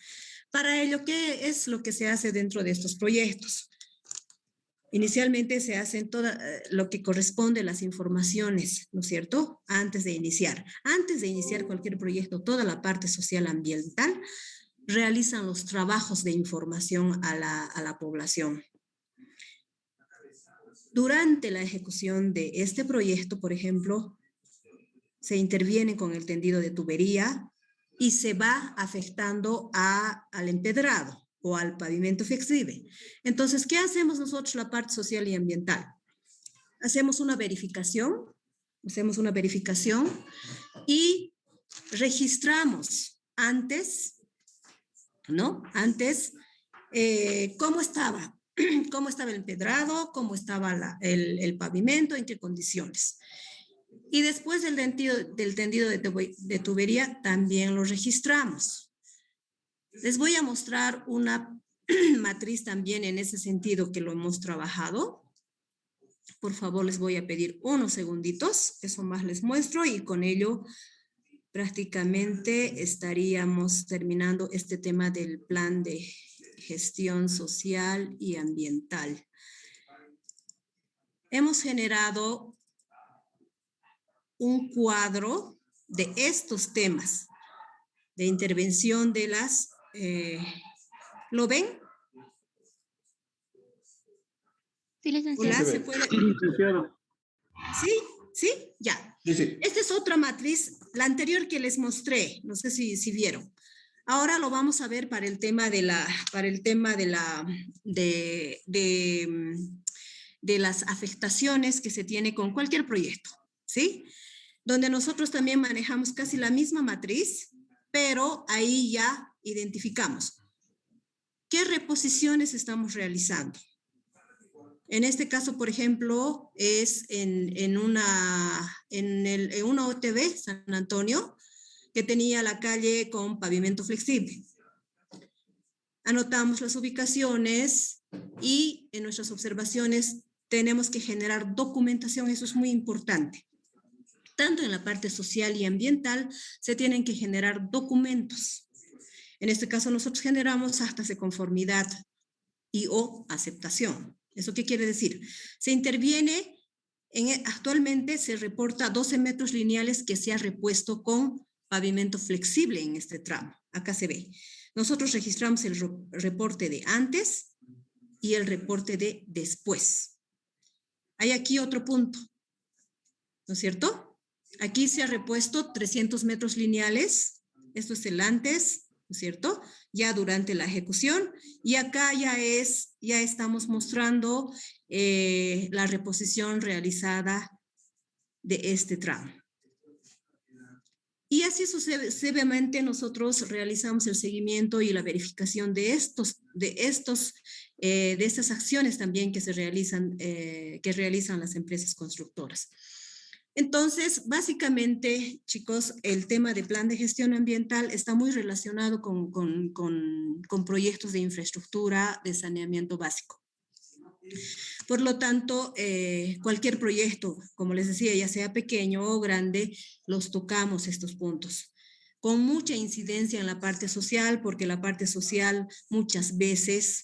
Para ello, ¿qué es lo que se hace dentro de estos proyectos? Inicialmente se hacen todo lo que corresponde a las informaciones, ¿no es cierto? Antes de iniciar cualquier proyecto, toda la parte social ambiental, realizan los trabajos de información a la población. Durante la ejecución de este proyecto, por ejemplo, se interviene con el tendido de tubería y se va afectando al empedrado o al pavimento flexible. Entonces, ¿qué hacemos nosotros la parte social y ambiental? Hacemos una verificación y registramos antes, ¿no? Antes, ¿cómo estaba el empedrado? ¿Cómo estaba el pavimento? ¿En qué condiciones? Y después del tendido de tubería también lo registramos. Les voy a mostrar una matriz también en ese sentido que lo hemos trabajado. Por favor, les voy a pedir unos segunditos, eso más les muestro y con ello prácticamente estaríamos terminando este tema del plan de gestión social y ambiental. Hemos generado un cuadro de estos temas de intervención de las... ¿Lo ven? Sí, licenciada. Hola, ¿se puede? ¿Sí? ¿Sí? Ya. Sí, sí. Esta es otra matriz, la anterior que les mostré, no sé si vieron. Ahora lo vamos a ver para el tema de las afectaciones que se tiene con cualquier proyecto, ¿sí? Donde nosotros también manejamos casi la misma matriz, pero ahí ya identificamos qué reposiciones estamos realizando. En este caso, por ejemplo, es en una OTB, San Antonio, que tenía la calle con pavimento flexible. Anotamos las ubicaciones y en nuestras observaciones tenemos que generar documentación, eso es muy importante. Tanto en la parte social y ambiental se tienen que generar documentos. En este caso nosotros generamos actas de conformidad y o aceptación. ¿Eso qué quiere decir? Se interviene, actualmente se reporta 12 metros lineales que se ha repuesto con pavimento flexible en este tramo. Acá se ve. Nosotros registramos el reporte de antes y el reporte de después. Hay aquí otro punto, ¿no es cierto? Aquí se ha repuesto 300 metros lineales. Esto es el antes, ¿no es cierto? Ya durante la ejecución. Y acá ya estamos mostrando la reposición realizada de este tramo. Y así sucesivamente nosotros realizamos el seguimiento y la verificación de estas acciones también que realizan las empresas constructoras. Entonces, básicamente, chicos, el tema de plan de gestión ambiental está muy relacionado con proyectos de infraestructura de saneamiento básico. Por lo tanto, cualquier proyecto, como les decía, ya sea pequeño o grande, los tocamos estos puntos. Con mucha incidencia en la parte social, porque la parte social muchas veces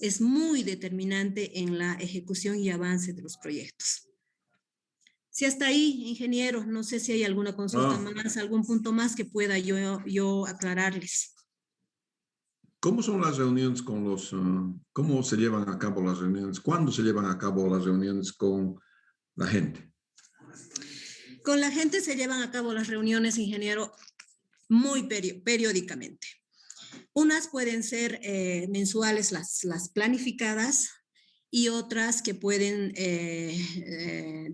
es muy determinante en la ejecución y avance de los proyectos. Si hasta ahí, ingeniero, no sé si hay alguna consulta más, algún punto más que pueda yo aclararles. ¿Cómo son las reuniones con los, cómo se llevan a cabo las reuniones? ¿Cuándo se llevan a cabo las reuniones con la gente? Con la gente se llevan a cabo las reuniones, ingeniero, muy periódicamente. Unas pueden ser mensuales, las planificadas, y otras que pueden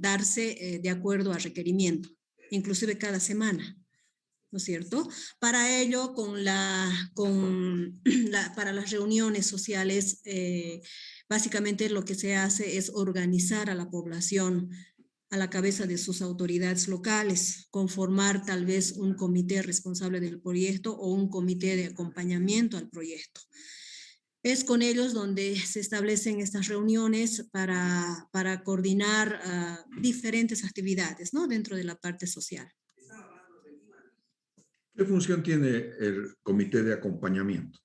darse de acuerdo a requerimiento, inclusive cada semana, ¿no es cierto? Para ello, para las reuniones sociales, básicamente lo que se hace es organizar a la población a la cabeza de sus autoridades locales, conformar tal vez un comité responsable del proyecto o un comité de acompañamiento al proyecto. Es con ellos donde se establecen estas reuniones para coordinar diferentes actividades, ¿no? Dentro de la parte social. ¿Qué función tiene el comité de acompañamiento?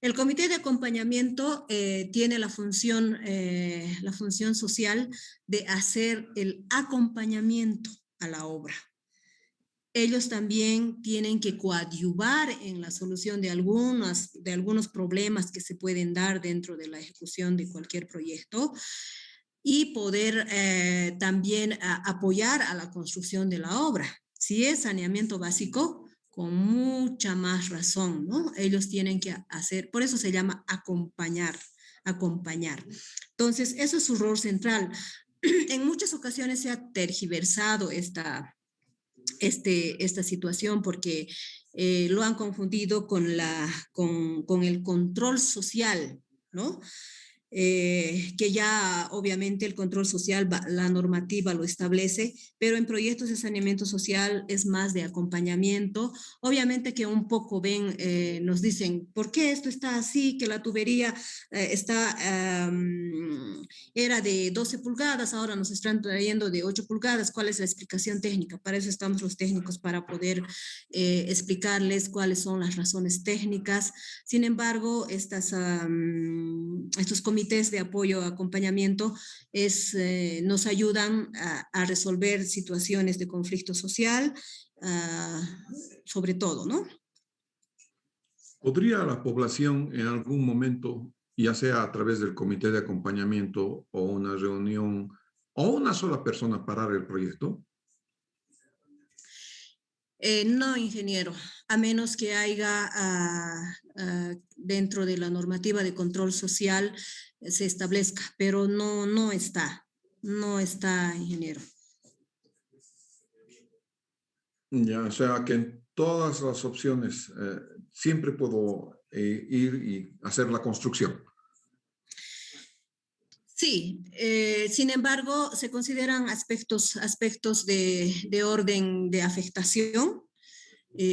El comité de acompañamiento tiene la función social de hacer el acompañamiento a la obra. Ellos también tienen que coadyuvar en la solución de algunos problemas que se pueden dar dentro de la ejecución de cualquier proyecto y poder también apoyar a la construcción de la obra. Si es saneamiento básico, con mucha más razón, ¿no? Ellos tienen que hacer, por eso se llama acompañar. Entonces, eso es su rol central. En muchas ocasiones se ha tergiversado esta situación porque lo han confundido con el control social, ¿no? Que ya obviamente el control social, la normativa lo establece, pero en proyectos de saneamiento social es más de acompañamiento. Obviamente que un poco ven, nos dicen, ¿por qué esto está así? Que la tubería era de 12 pulgadas, ahora nos están trayendo de 8 pulgadas. ¿Cuál es la explicación técnica? Para eso estamos los técnicos, para poder explicarles cuáles son las razones técnicas. Sin embargo, estos comités de apoyo, acompañamiento, nos ayudan a resolver situaciones de conflicto social, sobre todo, ¿no? ¿Podría la población en algún momento, ya sea a través del comité de acompañamiento o una reunión, o una sola persona parar el proyecto? No, ingeniero, a menos que haya dentro de la normativa de control social se establezca, pero no está, ingeniero. Ya, o sea que en todas las opciones siempre puedo ir y hacer la construcción. Sí, sin embargo, se consideran aspectos de orden de afectación.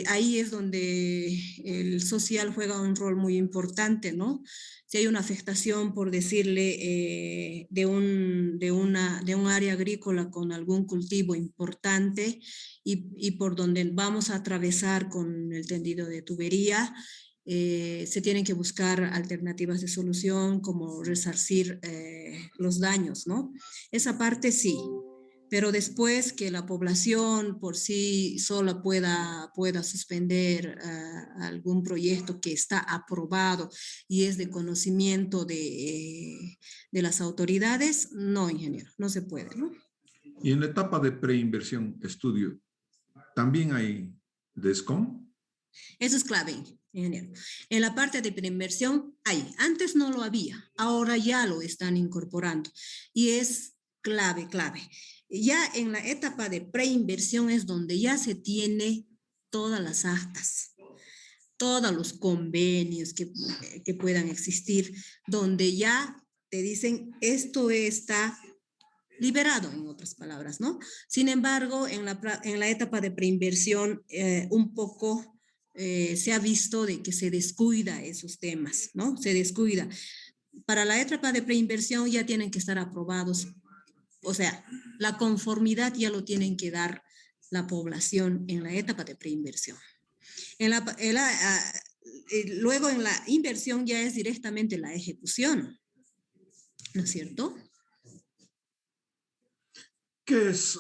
Ahí es donde el social juega un rol muy importante, ¿no? Si hay una afectación, por decirle, de un área agrícola con algún cultivo importante y por donde vamos a atravesar con el tendido de tubería, se tienen que buscar alternativas de solución como resarcir los daños, ¿no? Esa parte sí. Pero después que la población por sí sola pueda suspender algún proyecto que está aprobado y es de conocimiento de las autoridades, no, ingeniero, no se puede, ¿no? Y en la etapa de preinversión, estudio, ¿también hay DESCOM? Eso es clave, ingeniero. En la parte de preinversión hay, antes no lo había, ahora ya lo están incorporando y es clave. Ya en la etapa de preinversión es donde ya se tiene todas las actas, todos los convenios que puedan existir, donde ya te dicen esto está liberado, en otras palabras, ¿no? Sin embargo, en la etapa de preinversión, un poco se ha visto de que se descuida esos temas, ¿no? Se descuida. para la etapa de preinversión ya tienen que estar aprobados. O sea, la conformidad ya lo tienen que dar la población en la etapa de preinversión. Luego en la inversión ya es directamente la ejecución, ¿no es cierto? ¿Qué es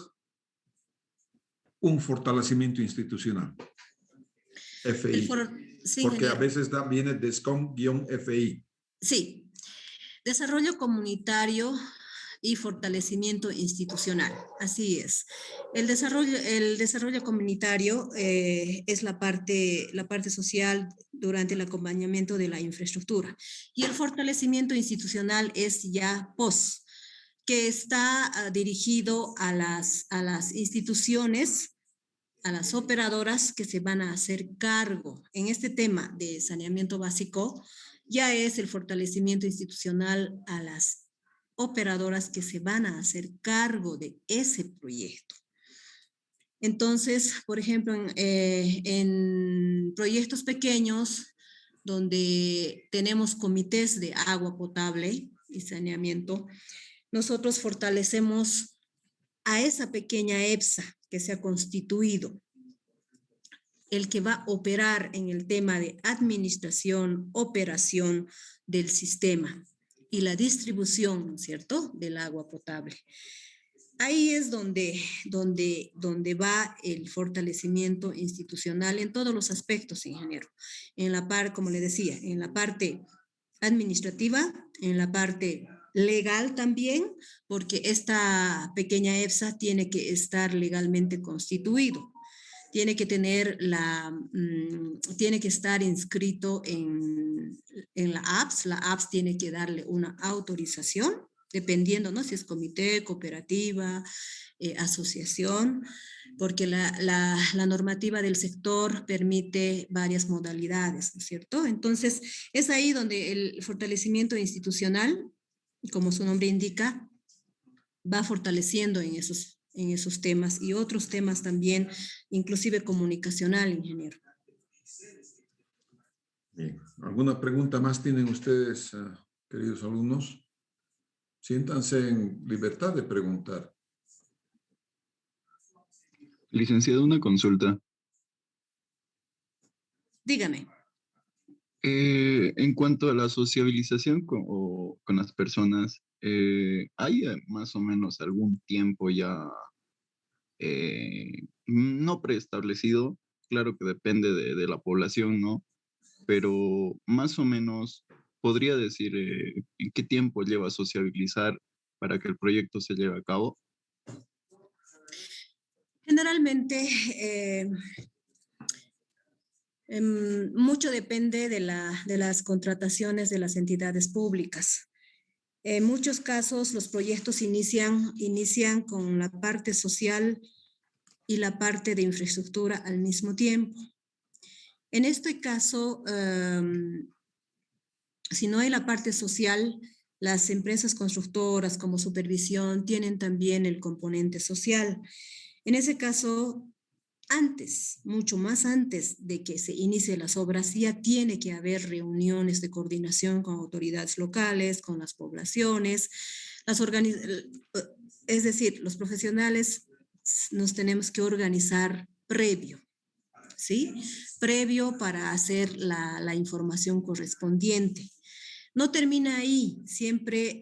un fortalecimiento institucional? FI. Sí, porque a ingeniero. veces viene DESCOM-FI. Sí, desarrollo comunitario y fortalecimiento institucional. Así es. El desarrollo comunitario es la parte social durante el acompañamiento de la infraestructura. Y el fortalecimiento institucional es ya post, que está dirigido a las instituciones, a las operadoras que se van a hacer cargo en este tema de saneamiento básico. Ya es el fortalecimiento institucional a las operadoras que se van a hacer cargo de ese proyecto. Entonces, por ejemplo, en proyectos pequeños donde tenemos comités de agua potable y saneamiento, nosotros fortalecemos a esa pequeña EPSA que se ha constituido, el que va a operar en el tema de administración, operación del sistema y la distribución, ¿no es cierto?, del agua potable. Ahí es donde va el fortalecimiento institucional en todos los aspectos, ingeniero. En la parte, como le decía, en la parte administrativa, en la parte legal también, porque esta pequeña EPSA tiene que estar legalmente constituido. Tiene que tener tiene que estar inscrito en la APS. La APS tiene que darle una autorización, dependiendo, ¿no?, si es comité, cooperativa, asociación, porque la normativa del sector permite varias modalidades, ¿no es cierto? Entonces, es ahí donde el fortalecimiento institucional, como su nombre indica, va fortaleciendo en esos temas y otros temas también, inclusive comunicacional, ingeniero. Bien. ¿Alguna pregunta más tienen ustedes, queridos alumnos? Siéntanse en libertad de preguntar. Licenciado, una consulta. Dígame. En cuanto a la sociabilización con las personas, ¿hay más o menos algún tiempo ya no preestablecido? Claro que depende de la población, ¿no? Pero más o menos podría decir en qué tiempo lleva a sociabilizar para que el proyecto se lleve a cabo. Generalmente, mucho depende de las contrataciones de las entidades públicas. En muchos casos, los proyectos inician con la parte social y la parte de infraestructura al mismo tiempo. En este caso, si no hay la parte social, las empresas constructoras como supervisión tienen también el componente social. En ese caso, antes, mucho más antes de que se inicie las obras, ya tiene que haber reuniones de coordinación con autoridades locales, con las poblaciones, es decir, los profesionales nos tenemos que organizar previo, ¿sí? Previo para hacer la información correspondiente. No termina ahí, siempre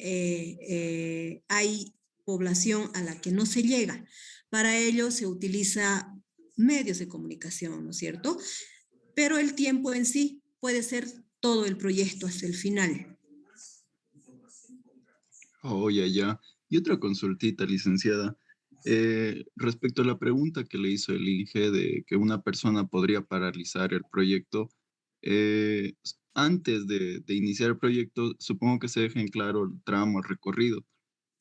hay población a la que no se llega. Para ello se utiliza medios de comunicación, ¿no es cierto? Pero el tiempo en sí puede ser todo el proyecto hasta el final. Oh, ya. Y otra consultita, licenciada. Respecto a la pregunta que le hizo el INGE de que una persona podría paralizar el proyecto, antes de iniciar el proyecto, supongo que se deje en claro el tramo, el recorrido,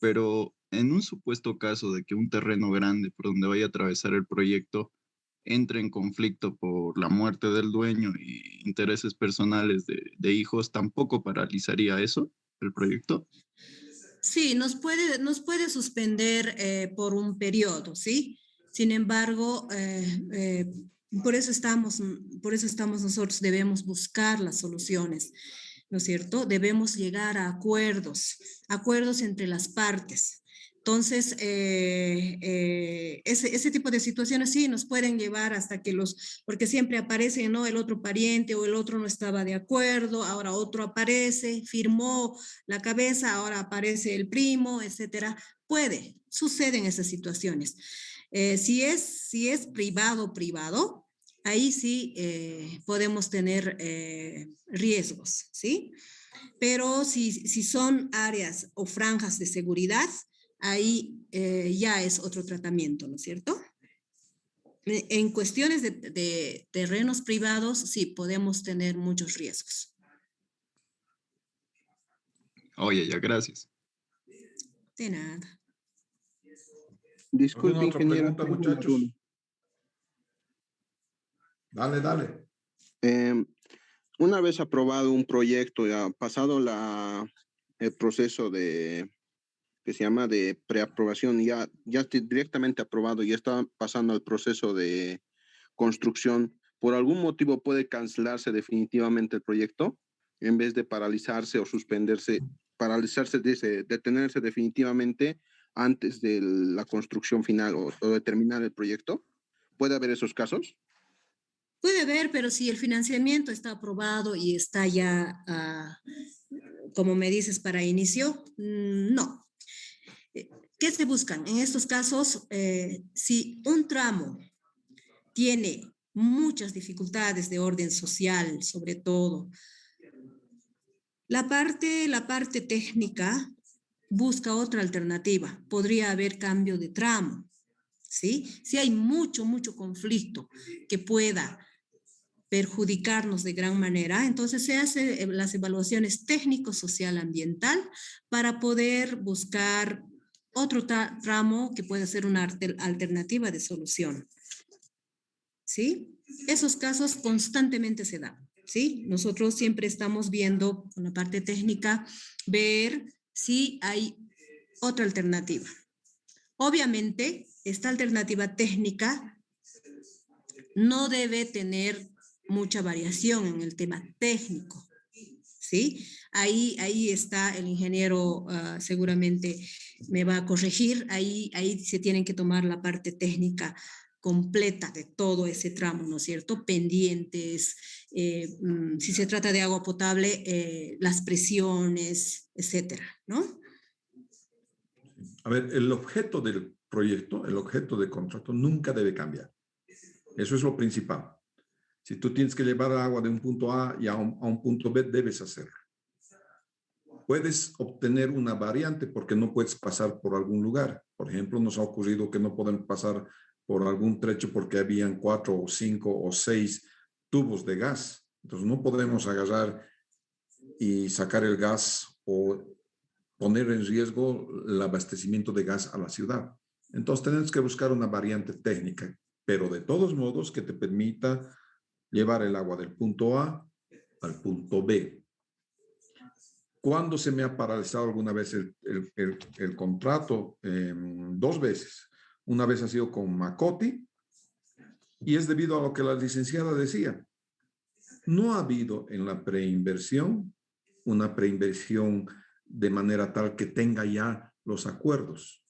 pero en un supuesto caso de que un terreno grande por donde vaya a atravesar el proyecto entre en conflicto por la muerte del dueño y intereses personales de hijos, ¿tampoco paralizaría eso, el proyecto? Sí, nos puede suspender por un periodo, ¿sí? Sin embargo, por eso estamos nosotros, debemos buscar las soluciones, ¿no es cierto? Debemos llegar a acuerdos entre las partes. Entonces, ese tipo de situaciones sí nos pueden llevar hasta que porque siempre aparece, ¿no? El otro pariente o el otro no estaba de acuerdo, ahora otro aparece, firmó la cabeza, ahora aparece el primo, etcétera. Suceden esas situaciones. Si es privado, ahí sí podemos tener riesgos, ¿sí? Pero si son áreas o franjas de seguridad, ahí ya es otro tratamiento, ¿no es cierto? En cuestiones de terrenos privados, sí, podemos tener muchos riesgos. Oye, ya, gracias. De nada. ¿Alguna Disculpe, otra ingeniero. pregunta, tengo una muchachos? duda. Dale. Una vez aprobado un proyecto, ya pasado el proceso que se llama de preaprobación, ya está directamente aprobado y está pasando al proceso de construcción, ¿por algún motivo puede cancelarse definitivamente el proyecto en vez de paralizarse o suspenderse, detenerse definitivamente antes de la construcción final o de terminar el proyecto? ¿Puede haber esos casos? Puede haber, pero si el financiamiento está aprobado y está ya, como me dices, para inicio, no. ¿Qué se buscan? En estos casos, si un tramo tiene muchas dificultades de orden social, sobre todo, la parte técnica busca otra alternativa. Podría haber cambio de tramo, ¿sí? Si hay mucho conflicto que pueda perjudicarnos de gran manera, entonces se hacen las evaluaciones técnico, social, ambiental para poder buscar otro tramo que pueda ser una alternativa de solución. ¿Sí? Esos casos constantemente se dan. ¿Sí? Nosotros siempre estamos viendo con la parte técnica, ver si hay otra alternativa. Obviamente, esta alternativa técnica no debe tener mucha variación en el tema técnico, ¿sí? Ahí está el ingeniero, seguramente me va a corregir, ahí se tienen que tomar la parte técnica completa de todo ese tramo, ¿no es cierto? Pendientes, si se trata de agua potable, las presiones, etcétera, ¿no? A ver, el objeto del proyecto, el objeto del contrato nunca debe cambiar. Eso es lo principal. Si tú tienes que llevar agua de un punto A y a un punto B, debes hacerlo. Puedes obtener una variante porque no puedes pasar por algún lugar. Por ejemplo, nos ha ocurrido que no pueden pasar por algún trecho porque habían 4 o 5 o 6 tubos de gas. Entonces no podemos agarrar y sacar el gas o poner en riesgo el abastecimiento de gas a la ciudad. Entonces tenemos que buscar una variante técnica, pero de todos modos que te permita llevar el agua del punto A al punto B. ¿Cuándo se me ha paralizado alguna vez el contrato? 2 veces. Una vez ha sido con Macoti y es debido a lo que la licenciada decía. No ha habido en la preinversión una preinversión de manera tal que tenga ya los acuerdos.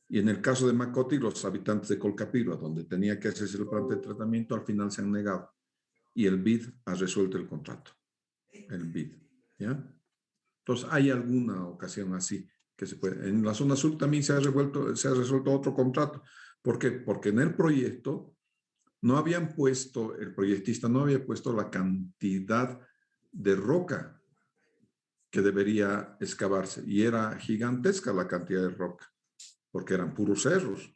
Y en el caso de Macoti, los habitantes de Colcapirua, donde tenía que hacerse el plan de tratamiento, al final se han negado. Y el BID ha resuelto el contrato. El BID, ¿ya? Entonces, hay alguna ocasión así que se puede. En la zona sur también se ha resuelto otro contrato. ¿Por qué? Porque en el proyecto no habían puesto, el proyectista no había puesto la cantidad de roca que debería excavarse. Y era gigantesca la cantidad de roca, porque eran puros cerros,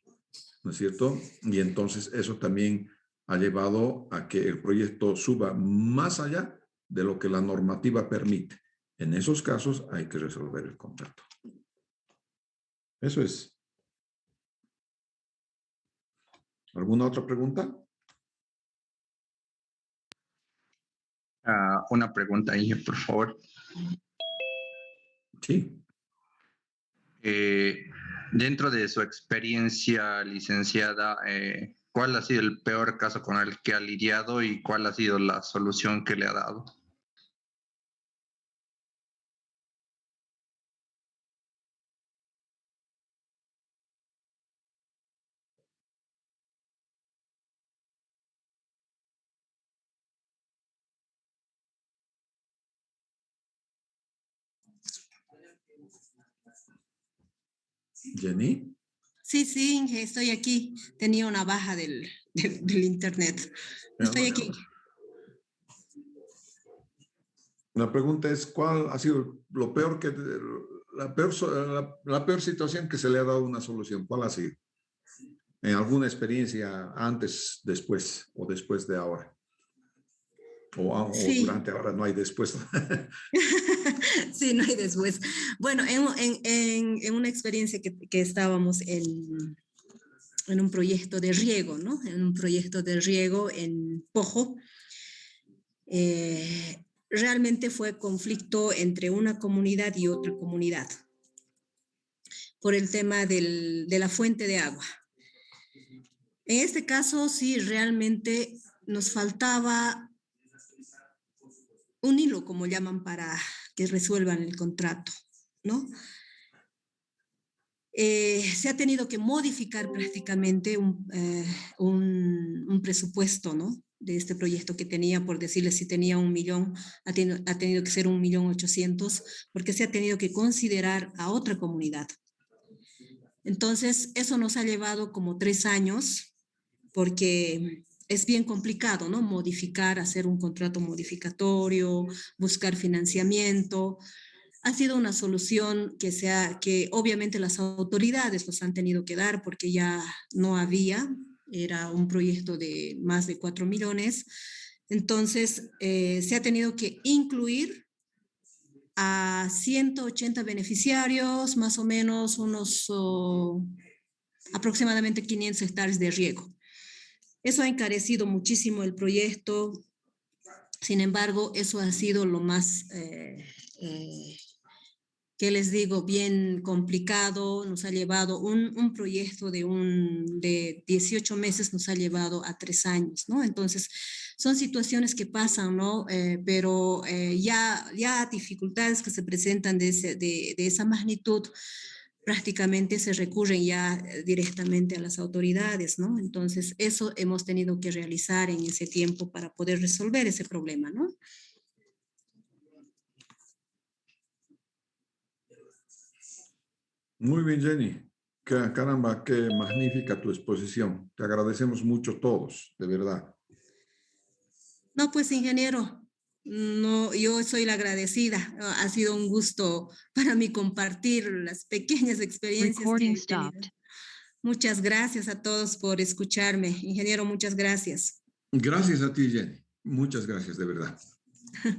¿no es cierto? Y entonces eso también ha llevado a que el proyecto suba más allá de lo que la normativa permite. En esos casos hay que resolver el contrato. Eso es. ¿Alguna otra pregunta? Una pregunta ahí, por favor. Sí. Dentro de su experiencia, licenciada, ¿cuál ha sido el peor caso con el que ha lidiado y cuál ha sido la solución que le ha dado? Jenny. Sí, sí, Inge, estoy aquí. Tenía una baja del internet. Estoy aquí. La pregunta es, ¿cuál ha sido lo peor la peor situación que se le ha dado una solución? ¿Cuál ha sido? ¿En alguna experiencia antes, después o después de ahora? O Sí. durante ahora no hay después. Sí, no hay después. Bueno, en una experiencia que estábamos en un proyecto de riego, ¿no? En un proyecto de riego en Pojo. Realmente fue conflicto entre una comunidad y otra comunidad por el tema de la fuente de agua. En este caso, sí, realmente nos faltaba un hilo, como llaman, para que resuelvan el contrato, ¿no? Se ha tenido que modificar prácticamente un presupuesto, ¿no? De este proyecto que tenía, por decirles, si tenía 1 millón, ha tenido que ser 1.800.000, porque se ha tenido que considerar a otra comunidad. Entonces, eso nos ha llevado como 3 años, porque es bien complicado, ¿no? Modificar, hacer un contrato modificatorio, buscar financiamiento. Ha sido una solución que obviamente las autoridades los han tenido que dar porque ya no había, era un proyecto de más de 4 millones. Entonces, se ha tenido que incluir a 180 beneficiarios, más o menos aproximadamente 500 hectáreas de riego. Eso ha encarecido muchísimo el proyecto. Sin embargo, eso ha sido lo más, ¿qué les digo? Bien complicado. Nos ha llevado un proyecto de 18 meses, nos ha llevado a 3 años, ¿no? Entonces, son situaciones que pasan, ¿no? Pero ya dificultades que se presentan de esa magnitud, prácticamente se recurren ya directamente a las autoridades, ¿no? Entonces, eso hemos tenido que realizar en ese tiempo para poder resolver ese problema, ¿no? Muy bien, Jenny. Caramba, qué magnífica tu exposición. Te agradecemos mucho todos, de verdad. No, pues, ingeniero, no, yo soy la agradecida. Ha sido un gusto para mí compartir las pequeñas experiencias que he tenido. Muchas gracias a todos por escucharme. Ingeniero, muchas gracias. Gracias a ti, Jenny. Muchas gracias, de verdad.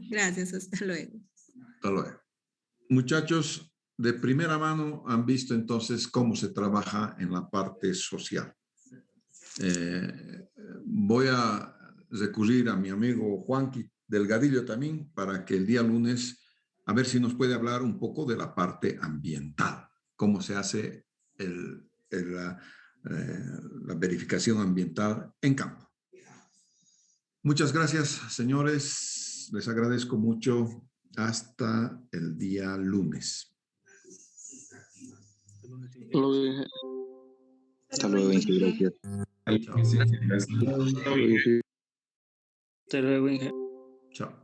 Gracias, hasta luego. Hasta luego. Muchachos, de primera mano han visto entonces cómo se trabaja en la parte social. Voy a recurrir a mi amigo Juanqui Delgadillo también para que el día lunes a ver si nos puede hablar un poco de la parte ambiental, cómo se hace la verificación ambiental en campo. Muchas gracias, señores. Les agradezco mucho. Hasta el día lunes. Hasta luego, Inge. Gracias. Chao. Hasta luego, Inge. Chao.